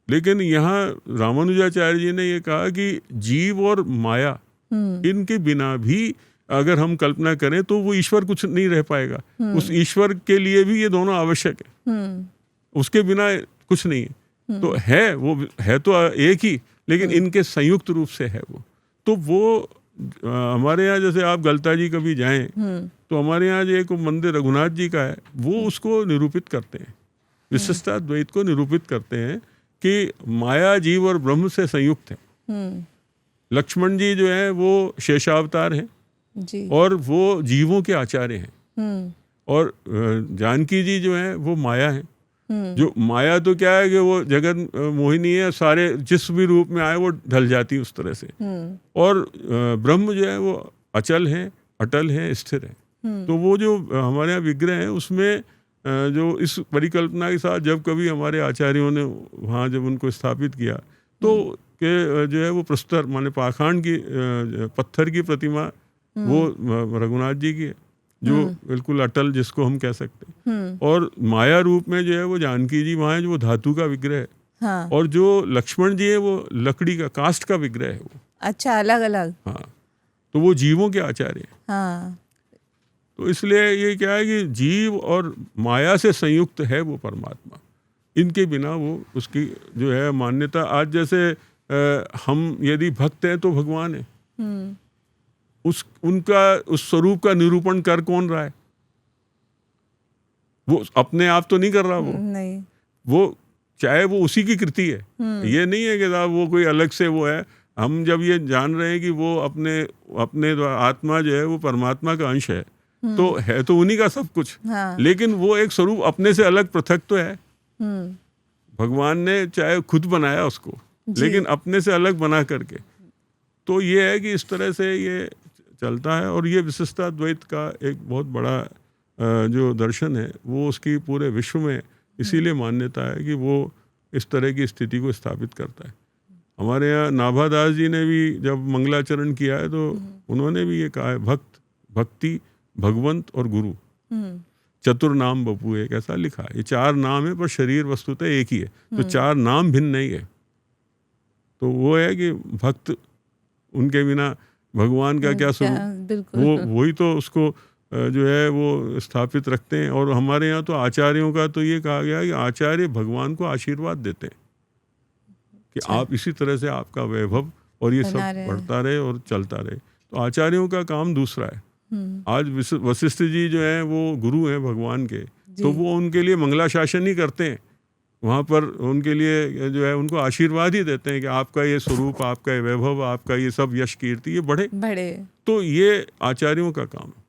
लेकिन यहाँ रामानुजाचार्य जी ने ये कहा कि जीव और माया इनके बिना भी अगर हम कल्पना करें तो वो ईश्वर कुछ नहीं रह पाएगा। उस ईश्वर के लिए भी ये दोनों आवश्यक है, उसके बिना कुछ नहीं है। तो है, वो है तो एक ही, लेकिन इनके संयुक्त रूप से है वो। तो वो हमारे यहाँ जैसे आप गलता जी कभी जाएं तो हमारे यहाँ जो एक मंदिर रघुनाथ जी का है, वो उसको निरूपित करते हैं, विशिष्टाद्वैत को निरूपित करते हैं कि माया जीव और ब्रह्म से संयुक्त है। लक्ष्मण जी जो है वो शेषावतार हैं जी, और वो जीवों के आचार्य हैं, और जानकी जी जो है वो माया है। जो माया तो क्या है कि वो जगत मोहिनी है, सारे जिस भी रूप में आए वो ढल जाती है उस तरह से। और ब्रह्म जो है वो अचल है, अटल है, स्थिर है। तो वो जो हमारे यहाँ विग्रह है उसमें जो इस परिकल्पना के साथ जब कभी हमारे आचार्यों ने वहाँ जब उनको स्थापित किया तो के जो है वो प्रस्तर माने पाखंड की पत्थर की प्रतिमा वो रघुनाथ जी की है, जो बिल्कुल अटल जिसको हम कह सकते हैं। और माया रूप में जो है वो जानकी जी वहाँ है, जो धातु का विग्रह है। हाँ। और जो लक्ष्मण जी है वो लकड़ी का, काष्ठ का विग्रह है वो। अच्छा, अलग अलग। हाँ, तो वो जीवों के आचार्य है। हाँ। तो इसलिए ये क्या है कि जीव और माया से संयुक्त है वो परमात्मा, इनके बिना वो उसकी जो है मान्यता। आज जैसे हम यदि भक्त हैं तो भगवान है, उनका उस स्वरूप का निरूपण कर कौन रहा है? वो अपने आप तो नहीं कर रहा, वो नहीं, वो चाहे वो उसी की कृति है। ये नहीं है कि साहब वो कोई अलग से वो है। हम जब ये जान रहे हैं कि वो अपने आत्मा जो है वो परमात्मा का अंश है, तो है तो उन्हीं का सब कुछ। हाँ। लेकिन वो एक स्वरूप अपने से अलग पृथक तो है। भगवान ने चाहे खुद बनाया उसको, लेकिन अपने से अलग बना करके। तो ये है कि इस तरह से ये चलता है। और ये विशिष्टा द्वैत का एक बहुत बड़ा जो दर्शन है वो उसकी पूरे विश्व में इसीलिए मान्यता है कि वो इस तरह की स्थिति को स्थापित करता है। हमारे यहाँ नाभादास जी ने भी जब मंगलाचरण किया है तो उन्होंने भी ये कहा है, भक्त, भक्ति, भगवंत और गुरु, चतुर नाम बपू, एक ऐसा लिखा है। ये 4 नाम है पर शरीर वस्तुतः एक ही है, तो 4 नाम भिन्न नहीं है। तो वो है कि भक्त, उनके बिना भगवान का क्या स्वरूप, वो वही तो उसको जो है वो स्थापित रखते हैं। और हमारे यहाँ तो आचार्यों का तो ये कहा गया है कि आचार्य भगवान को आशीर्वाद देते हैं कि आप इसी तरह से आपका वैभव और ये सब बढ़ता रहे और चलता रहे। तो आचार्यों का काम दूसरा है। आज वशिष्ठ जी जो है वो गुरु हैं भगवान के, तो वो उनके लिए मंगला शासन नहीं करते हैं, वहाँ पर उनके लिए जो है उनको आशीर्वाद ही देते हैं कि आपका ये स्वरूप, आपका ये वैभव, आपका ये सब यश कीर्ति ये बढ़े। तो ये आचार्यों का काम है।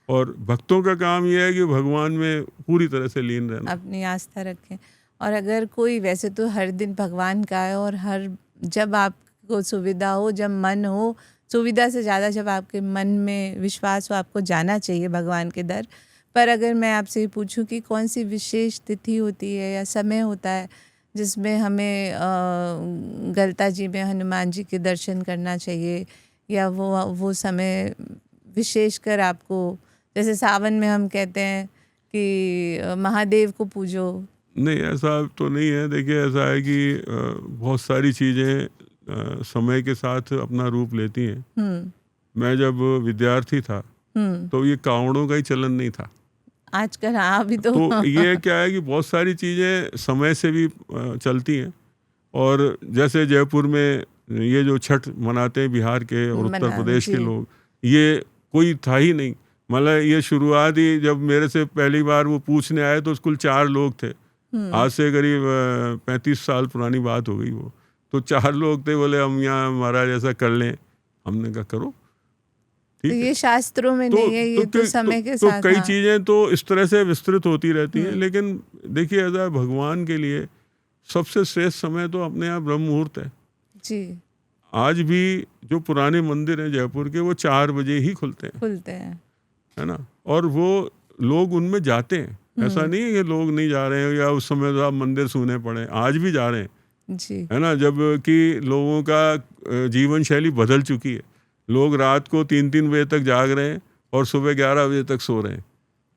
और भक्तों का काम ये है कि भगवान में पूरी तरह से लीन रहना, अपनी आस्था रखें। और अगर कोई, वैसे तो हर दिन भगवान का है, और हर जब आपको सुविधा हो, जब मन हो, सुविधा से ज़्यादा जब आपके मन में विश्वास हो, आपको जाना चाहिए भगवान के दर। पर अगर मैं आपसे पूछूं कि कौन सी विशेष तिथि होती है या समय होता है जिसमें हमें गलता जी में हनुमान जी के दर्शन करना चाहिए, या वो समय विशेषकर आपको, जैसे सावन में हम कहते हैं कि महादेव को पूजो? नहीं, ऐसा तो नहीं है। देखिए, ऐसा है कि बहुत सारी चीज़ें समय के साथ अपना रूप लेती हैं। मैं जब विद्यार्थी था तो ये कावड़ों का ही चलन नहीं था। आजकल हाँ, अभी तो ये क्या है कि बहुत सारी चीज़ें समय से भी चलती हैं। और जैसे जयपुर में ये जो छठ मनाते हैं बिहार के और उत्तर प्रदेश के लोग, ये कोई था ही नहीं। मतलब ये शुरुआत ही जब मेरे से पहली बार वो पूछने आए तो कुल 4 लोग थे। आज से करीब 35 साल पुरानी बात हो गई वो। तो 4 लोग थे, बोले हम यहाँ महाराज ऐसा कर लें। हमने कहा करो, ठीक है। ये शास्त्रों में नहीं है, ये तो समय के साथ कई चीजें तो इस तरह से विस्तृत होती रहती हैं। लेकिन देखिए, ऐसा भगवान के लिए सबसे श्रेष्ठ समय तो अपने यहाँ ब्रह्म मुहूर्त है जी। आज भी जो पुराने मंदिर हैं जयपुर के, वो 4 बजे ही खुलते हैं, है ना। और वो लोग उनमें जाते हैं। ऐसा नहीं है कि लोग नहीं जा रहे हैं या उस समय तो आप मंदिर सूने पड़े, आज भी जा रहे हैं जी, है ना। जब कि लोगों का जीवन शैली बदल चुकी है, लोग रात को 3-3 बजे तक जाग रहे हैं और सुबह 11 बजे तक सो रहे हैं।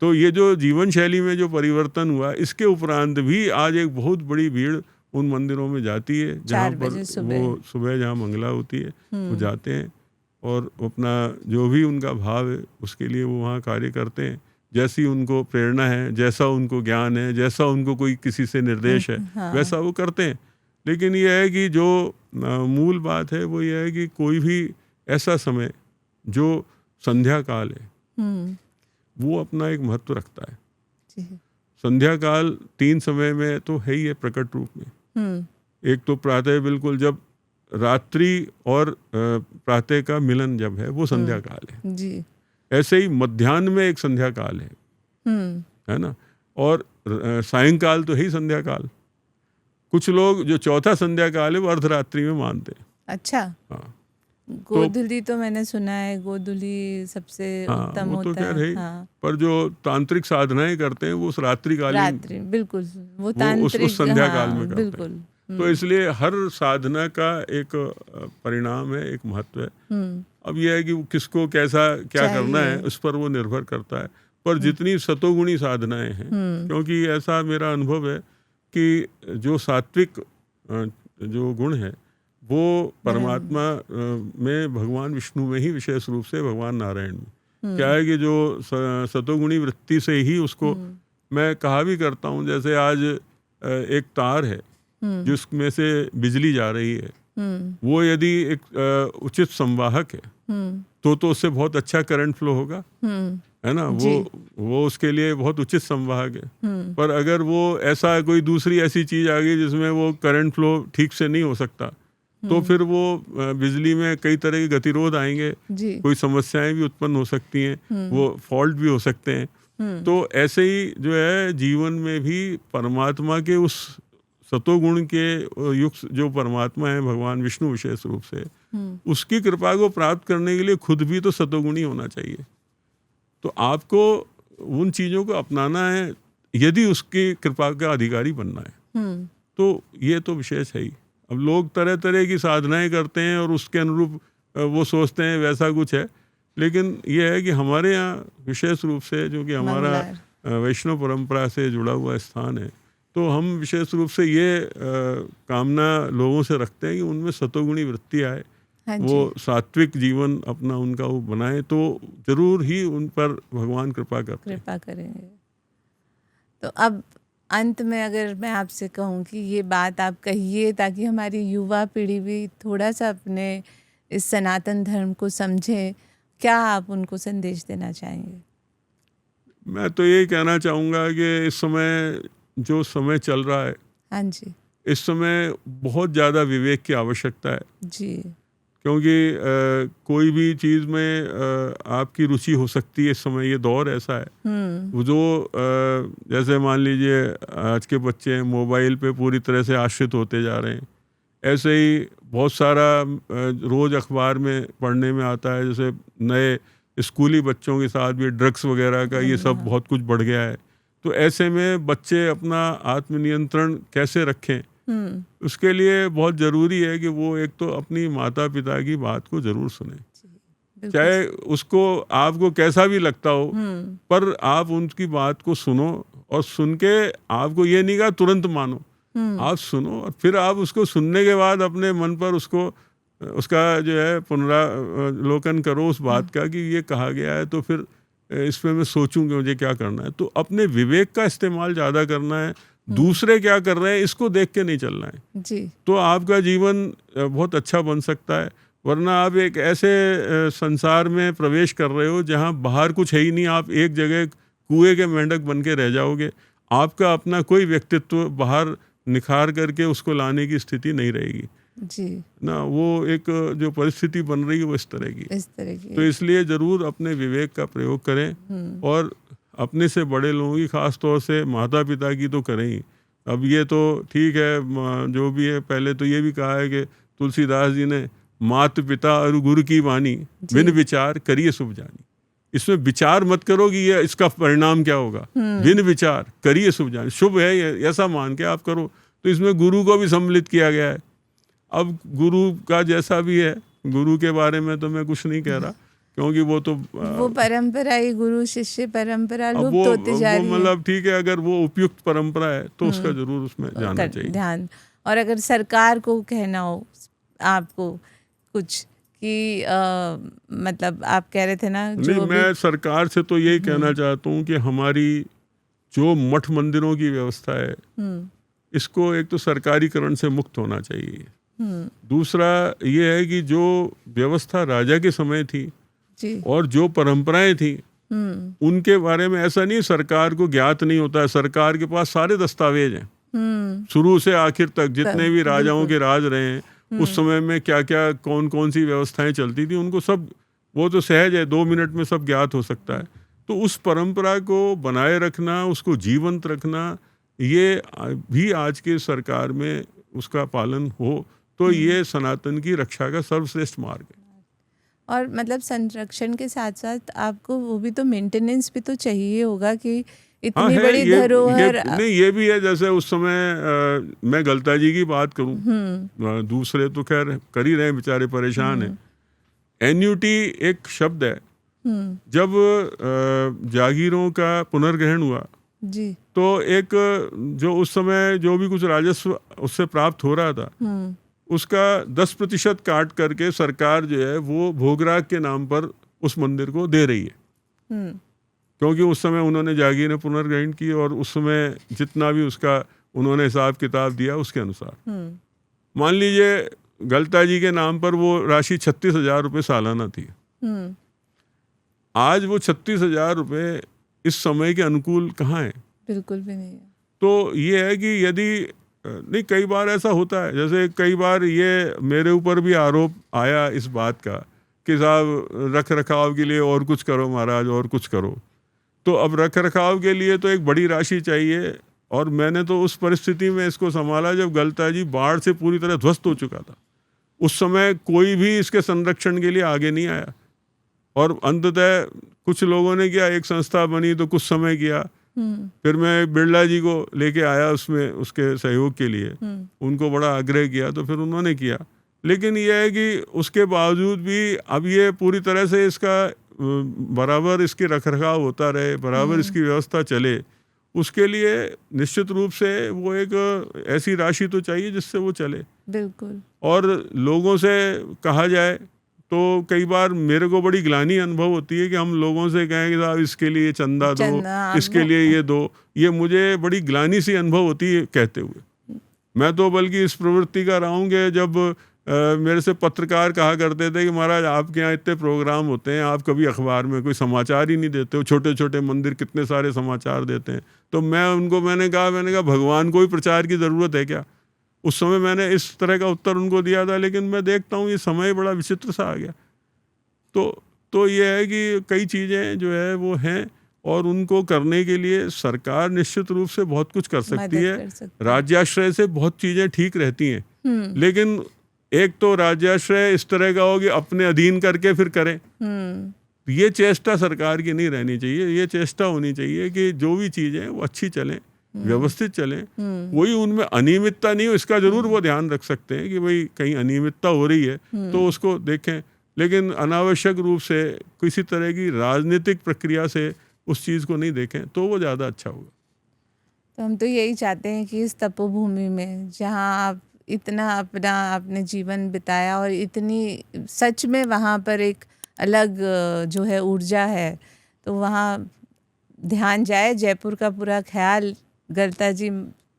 तो ये जो जीवन शैली में जो परिवर्तन हुआ, इसके उपरांत भी आज एक बहुत बड़ी भीड़ उन मंदिरों में जाती है जहाँ पर वो सुबह जहाँ मंगला होती है वो जाते हैं और अपना जो भी उनका भाव है उसके लिए वो वहाँ कार्य करते हैं। जैसी उनको प्रेरणा है, जैसा उनको ज्ञान है, जैसा उनको कोई किसी से निर्देश है, वैसा वो करते हैं। लेकिन ये है कि जो मूल बात है वो ये है कि कोई भी ऐसा समय जो संध्या काल है वो अपना एक महत्व रखता है। संध्या काल 3 समय में तो है ही है प्रकट रूप में। एक तो प्रातः, बिल्कुल जब रात्रि और प्रातः का मिलन जब है वो संध्या काल है जी। ऐसे ही मध्याह्न में एक संध्या काल है ना। और सायंकाल तो है ही संध्या काल। कुछ लोग जो चौथा संध्या काल है वो अर्धरात्रि में मानते हैं। अच्छा, हाँ। गोधुली तो मैंने सुना है, गोधुली सबसे उत्तम वो तो होता है। हाँ। पर जो तांत्रिक साधनाएं करते हैं वो उस रात्रि बिल्कुल वो तांत्रिक उस संध्या काल में करते हैं। तो इसलिए हर साधना का एक परिणाम है, एक महत्व है। अब यह है कि किसको कैसा क्या करना है उस पर वो निर्भर करता है। पर जितनी सतोगुणी साधनाएं हैं, क्योंकि ऐसा मेरा अनुभव है कि जो सात्विक जो गुण है वो परमात्मा में, भगवान विष्णु में ही, विशेष रूप से भगवान नारायण में क्या है कि जो सतोगुणी वृत्ति से ही उसको मैं कहा भी करता हूँ। जैसे आज एक तार है जिसमें से बिजली जा रही है, वो यदि एक उचित संवाहक है तो उससे बहुत अच्छा करंट फ्लो होगा, है ना। वो उसके लिए बहुत उचित संवाहक है। पर अगर वो ऐसा कोई दूसरी ऐसी चीज आ गई जिसमें वो करंट फ्लो ठीक से नहीं हो सकता, तो फिर वो बिजली में कई तरह के गतिरोध आएंगे, कोई समस्याएं भी उत्पन्न हो सकती हैं, वो फॉल्ट भी हो सकते हैं। तो ऐसे ही जो है जीवन में भी परमात्मा के उस सतोगुण के युक्त जो परमात्मा है भगवान विष्णु विशेष रूप से, उसकी कृपा को प्राप्त करने के लिए खुद भी तो सतोगुणी होना चाहिए। तो आपको उन चीज़ों को अपनाना है यदि उसकी कृपा का अधिकारी बनना है। तो ये तो विशेष है ही। अब लोग तरह तरह की साधनाएं करते हैं और उसके अनुरूप वो सोचते हैं वैसा कुछ है, लेकिन ये है कि हमारे यहाँ विशेष रूप से जो कि हमारा वैष्णव परंपरा से जुड़ा हुआ स्थान है, तो हम विशेष रूप से ये कामना लोगों से रखते हैं कि उनमें सतोगुणी वृत्ति आए, वो सात्विक जीवन अपना उनका वो बनाए, तो जरूर ही उन पर भगवान कृपा करेंगे। तो अब अंत में अगर मैं आपसे कहूँ कि ये बात आप कहिए ताकि हमारी युवा पीढ़ी भी थोड़ा सा अपने इस सनातन धर्म को समझे, क्या आप उनको संदेश देना चाहेंगे? मैं तो यही कहना चाहूँगा कि इस समय जो समय चल रहा है, हाँ जी, इस समय बहुत ज़्यादा विवेक की आवश्यकता है जी, क्योंकि कोई भी चीज़ में आपकी रुचि हो सकती है। इस समय ये दौर ऐसा है वो जो जैसे मान लीजिए आज के बच्चे मोबाइल पे पूरी तरह से आश्रित होते जा रहे हैं, ऐसे ही बहुत सारा रोज़ अखबार में पढ़ने में आता है, जैसे नए स्कूली बच्चों के साथ भी ड्रग्स वगैरह का ये सब बहुत कुछ बढ़ गया है। तो ऐसे में बच्चे अपना आत्मनियंत्रण कैसे रखें, उसके लिए बहुत ज़रूरी है कि वो एक तो अपनी माता पिता की बात को ज़रूर सुने, चाहे उसको आपको कैसा भी लगता हो, पर आप उनकी बात को सुनो और सुन के आपको ये नहीं कहा तुरंत मानो, आप सुनो और फिर आप उसको सुनने के बाद अपने मन पर उसका जो है पुनरावलोकन करो उस बात का कि ये कहा गया है, तो फिर इसमें मैं सोचूंगी मुझे क्या करना है। तो अपने विवेक का इस्तेमाल ज़्यादा करना है, दूसरे क्या कर रहे हैं इसको देख के नहीं चलना है जी। तो आपका जीवन बहुत अच्छा बन सकता है। वरना आप एक ऐसे संसार में प्रवेश कर रहे हो जहाँ बाहर कुछ है ही नहीं, आप एक जगह कुएं के मेंढक बन के रह जाओगे। आपका अपना कोई व्यक्तित्व बाहर निखार करके उसको लाने की स्थिति नहीं रहेगी जी ना। वो एक जो परिस्थिति बन रही है वो इस तरह की। तो इसलिए ज़रूर अपने विवेक का प्रयोग करें और अपने से बड़े लोगों की, खास तौर से माता पिता की तो करें ही। अब ये तो ठीक है जो भी है, पहले तो ये भी कहा है कि तुलसीदास जी ने मात पिता और गुरु की वाणी बिन विचार करिए शुभ जानी। इसमें विचार मत करो कि ये इसका परिणाम क्या होगा, बिन विचार करिए शुभ जानी, शुभ है ऐसा मान के आप करो। तो इसमें गुरु को भी सम्मिलित किया गया है। अब गुरु का जैसा भी है, गुरु के बारे में तो मैं कुछ नहीं कह रहा क्योंकि वो तो वो परंपरा ही गुरु शिष्य परंपरा लुप्त होती जा रही है। मतलब ठीक है, अगर वो उपयुक्त परंपरा है तो उसका जरूर उसमें जाना चाहिए ध्यान। और अगर सरकार को कहना हो आपको कुछ कि मतलब आप कह रहे थे ना, नहीं मैं सरकार से तो यही कहना चाहता हूँ कि हमारी जो मठ मंदिरों की व्यवस्था है इसको एक तो सरकारीकरण से मुक्त होना चाहिए। दूसरा ये है कि जो व्यवस्था राजा के समय थी जी। और जो परंपराएं थी उनके बारे में ऐसा नहीं सरकार को ज्ञात नहीं होता है। सरकार के पास सारे दस्तावेज हैं शुरू से आखिर तक, जितने भी राजाओं के राज रहे हैं उस समय में क्या क्या कौन कौन सी व्यवस्थाएं चलती थी उनको सब, वो तो सहज है 2 मिनट में सब ज्ञात हो सकता है। तो उस परंपरा को बनाए रखना, उसको जीवंत रखना, ये भी आज के सरकार में उसका पालन हो तो ये सनातन की रक्षा का सर्वश्रेष्ठ मार्ग है। और मतलब संरक्षण के साथ साथ आपको वो भी तो मेंटेनेंस भी तो चाहिए होगा कि इतनी बड़ी धरोहर। नहीं ये भी है, जैसे उस समय मैं गलता जी की बात करूं, दूसरे तो खैर कर ही रहे बेचारे परेशान हैं। एन्यूटी एक शब्द है, जब जागीरों का पुनर्ग्रहण हुआ जी, तो एक जो उस समय जो भी कुछ राजस्व उससे प्राप्त हो रहा था उसका 10% काट करके सरकार जो है वो भोगराग के नाम पर उस मंदिर को दे रही है क्योंकि उस समय उन्होंने जागीर ने पुनर्ग्रहण की और उस समय जितना भी उसका उन्होंने हिसाब किताब दिया उसके अनुसार मान लीजिए गलता जी के नाम पर वो राशि 36,000 रुपये सालाना थी। आज वो 36,000 रुपये इस समय के अनुकूल कहाँ है? बिल्कुल भी नहीं है। तो ये है कि यदि नहीं, कई बार ऐसा होता है, जैसे कई बार ये मेरे ऊपर भी आरोप आया इस बात का कि साहब रख रखाव के लिए और कुछ करो महाराज और कुछ करो। तो अब रख रखाव के लिए तो एक बड़ी राशि चाहिए, और मैंने तो उस परिस्थिति में इसको संभाला जब गलता जी बाढ़ से पूरी तरह ध्वस्त हो चुका था। उस समय कोई भी इसके संरक्षण के लिए आगे नहीं आया और अंततः कुछ लोगों ने किया, एक संस्था बनी तो कुछ समय किया, फिर मैं बिरला जी को लेके आया उसमें उसके सहयोग के लिए, उनको बड़ा आग्रह किया तो फिर उन्होंने किया। लेकिन यह है कि उसके बावजूद भी अब ये पूरी तरह से इसका बराबर इसकी रखरखाव होता रहे, बराबर इसकी व्यवस्था चले, उसके लिए निश्चित रूप से वो एक ऐसी राशि तो चाहिए जिससे वो चले। बिल्कुल। और लोगों से कहा जाए तो कई बार मेरे को बड़ी ग्लानि अनुभव होती है कि हम लोगों से कहें कि साहब इसके लिए चंदा दो, इसके लिए ये दो, ये मुझे बड़ी ग्लानि सी अनुभव होती है कहते हुए। मैं तो बल्कि इस प्रवृत्ति का रहा हूँ कि जब मेरे से पत्रकार कहा करते थे कि महाराज आपके यहाँ इतने प्रोग्राम होते हैं, आप कभी अखबार में कोई समाचार ही नहीं देते हो, छोटे छोटे मंदिर कितने सारे समाचार देते हैं। तो मैंने कहा भगवान को भी प्रचार की ज़रूरत है क्या? उस समय मैंने इस तरह का उत्तर उनको दिया था। लेकिन मैं देखता हूँ ये समय बड़ा विचित्र सा आ गया। तो ये है कि कई चीज़ें जो है वो हैं और उनको करने के लिए सरकार निश्चित रूप से बहुत कुछ कर सकती है। राज्याश्रय से बहुत चीज़ें ठीक रहती हैं, लेकिन एक तो राज्याश्रय इस तरह का हो कि अपने अधीन करके फिर करें, ये चेष्टा सरकार की नहीं रहनी चाहिए। ये चेष्टा होनी चाहिए कि जो भी चीज़ें वो अच्छी चलें, व्यवस्थित चलें, कोई उनमें अनियमितता नहीं हो, इसका जरूर वो ध्यान रख सकते हैं कि भाई कहीं अनियमितता हो रही है तो उसको देखें, लेकिन अनावश्यक रूप से किसी तरह की राजनीतिक प्रक्रिया से उस चीज़ को नहीं देखें तो वो ज़्यादा अच्छा होगा। तो हम तो यही चाहते हैं कि इस तपोभूमि में जहाँ आप इतना अपना आपने जीवन बिताया और इतनी सच में वहाँ पर एक अलग जो है ऊर्जा है, तो वहाँ ध्यान जाए। जयपुर का पूरा ख्याल गलता जी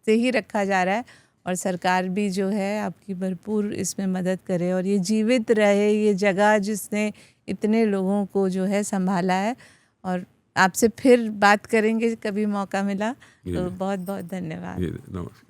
से ही रखा जा रहा है और सरकार भी जो है आपकी भरपूर इसमें मदद करे और ये जीवित रहे, ये जगह जिसने इतने लोगों को जो है संभाला है। और आपसे फिर बात करेंगे कभी मौका मिला तो बहुत बहुत धन्यवाद। नमस्कार।